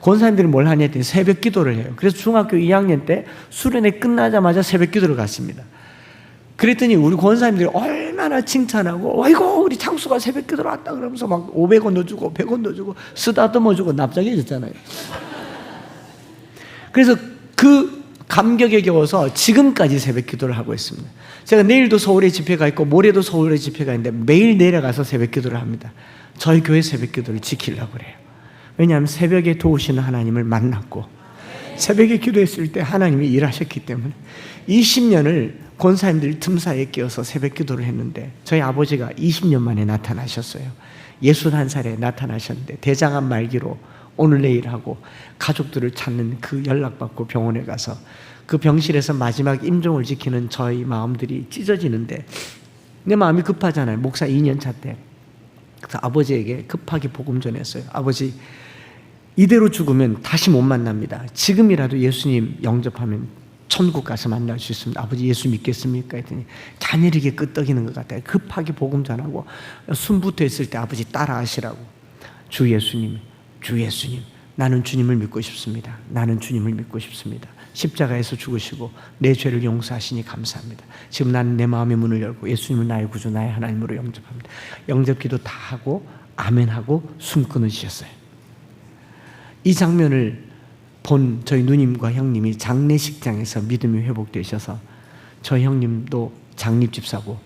[SPEAKER 1] 권사님들이 뭘 하냐 했더니 새벽 기도를 해요. 그래서 중학교 2학년 때 수련회 끝나자마자 새벽 기도를 갔습니다. 그랬더니 우리 권사님들이 얼마나 칭찬하고 아이고 우리 창수가 새벽 기도를 왔다 그러면서 막 500원도 주고 100원도 주고 쓰다듬어 주고 납작해졌잖아요. 그래서 그 감격에 겨워서 지금까지 새벽 기도를 하고 있습니다. 제가 내일도 서울에 집회가 있고 모레도 서울에 집회가 있는데 매일 내려가서 새벽 기도를 합니다. 저희 교회 새벽 기도를 지키려고 그래요. 왜냐하면 새벽에 도우시는 하나님을 만났고 새벽에 기도했을 때 하나님이 일하셨기 때문에 20년을 권사님들 틈 사이에 끼어서 새벽 기도를 했는데 저희 아버지가 20년 만에 나타나셨어요. 61살에 나타나셨는데 대장암 말기로 오늘 내일 하고 가족들을 찾는 그 연락받고 병원에 가서 그 병실에서 마지막 임종을 지키는 저희 마음들이 찢어지는데 내 마음이 급하잖아요. 목사 2년 차 때. 그래서 아버지에게 급하게 복음 전했어요. 아버지 이대로 죽으면 다시 못 만납니다. 지금이라도 예수님 영접하면 천국 가서 만날 수 있습니다. 아버지 예수 믿겠습니까? 했더니 자녀에게 끄떡이는 것 같아요. 급하게 복음 전하고 숨부터 있을 때 아버지 따라하시라고. 주 예수님 나는 주님을 믿고 싶습니다. 나는 주님을 믿고 싶습니다. 십자가에서 죽으시고 내 죄를 용서하시니 감사합니다. 지금 나는 내 마음의 문을 열고 예수님을 나의 구주 나의 하나님으로 영접합니다. 영접기도 다 하고 아멘하고 숨 끊으셨어요. 이 장면을 본 저희 누님과 형님이 장례식장에서 믿음이 회복되셔서 저희 형님도 장립집사고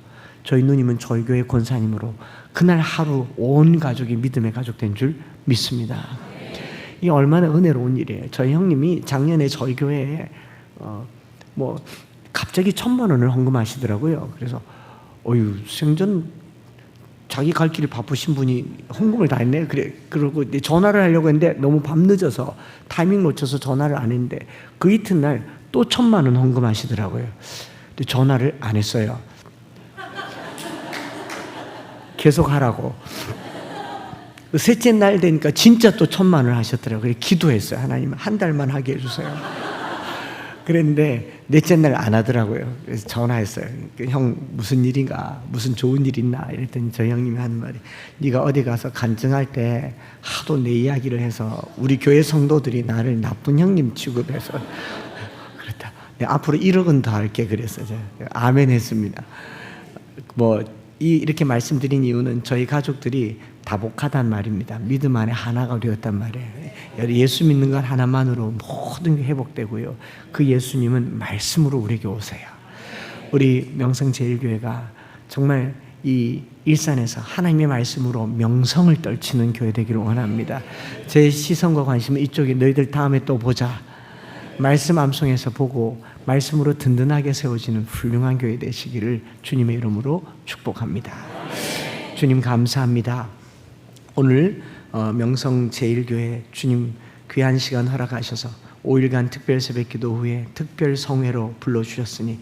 [SPEAKER 1] 저희 누님은 저희 교회 권사님으로 그날 하루 온 가족이 믿음의 가족 된 줄 믿습니다. 이게 얼마나 은혜로운 일이에요. 저희 형님이 작년에 저희 교회에 갑자기 1,000만 원을 헌금하시더라고요. 그래서 생전 자기 갈 길이 바쁘신 분이 헌금을 다 했네. 그러고 전화를 하려고 했는데 너무 밤늦어서 타이밍 놓쳐서 전화를 안 했는데 그 이튿날 또 1,000만 원 헌금하시더라고요. 근데 전화를 안 했어요. 계속 하라고. 셋째 날 되니까 진짜 또 1,000만 원을 하셨더라고요. 그래서 기도했어요. 하나님 한 달만 하게 해주세요. 그랬는데 넷째 날 안 하더라고요. 그래서 전화했어요. 형 무슨 일인가? 무슨 좋은 일 있나? 이랬더니 저희 형님이 하는 말이 네가 어디 가서 간증할 때 하도 내 이야기를 해서 우리 교회 성도들이 나를 나쁜 형님 취급해서 그렇다. 내가 앞으로 1억은 더 할게 그랬어요. 아멘 했습니다. 이렇게 말씀드린 이유는 저희 가족들이 다복하단 말입니다. 믿음 안에 하나가 되었단 말이에요. 예수 믿는 것 하나만으로 모든 게 회복되고요. 그 예수님은 말씀으로 우리에게 오세요. 우리 명성제일교회가 정말 이 일산에서 하나님의 말씀으로 명성을 떨치는 교회 되기를 원합니다. 제 시선과 관심은 이쪽에 너희들 다음에 또 보자. 말씀 암송해서 보고 말씀으로 든든하게 세워지는 훌륭한 교회 되시기를 주님의 이름으로 축복합니다. 주님 감사합니다. 오늘 명성제일교회 주님 귀한 시간 허락하셔서 5일간 특별 새벽기도 후에 특별 성회로 불러주셨으니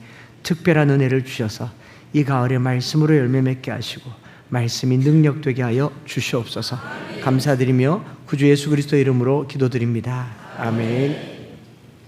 [SPEAKER 1] 특별한 은혜를 주셔서 이 가을에 말씀으로 열매 맺게 하시고 말씀이 능력되게 하여 주시옵소서. 감사드리며 구주 예수 그리스도 이름으로 기도드립니다. 아멘.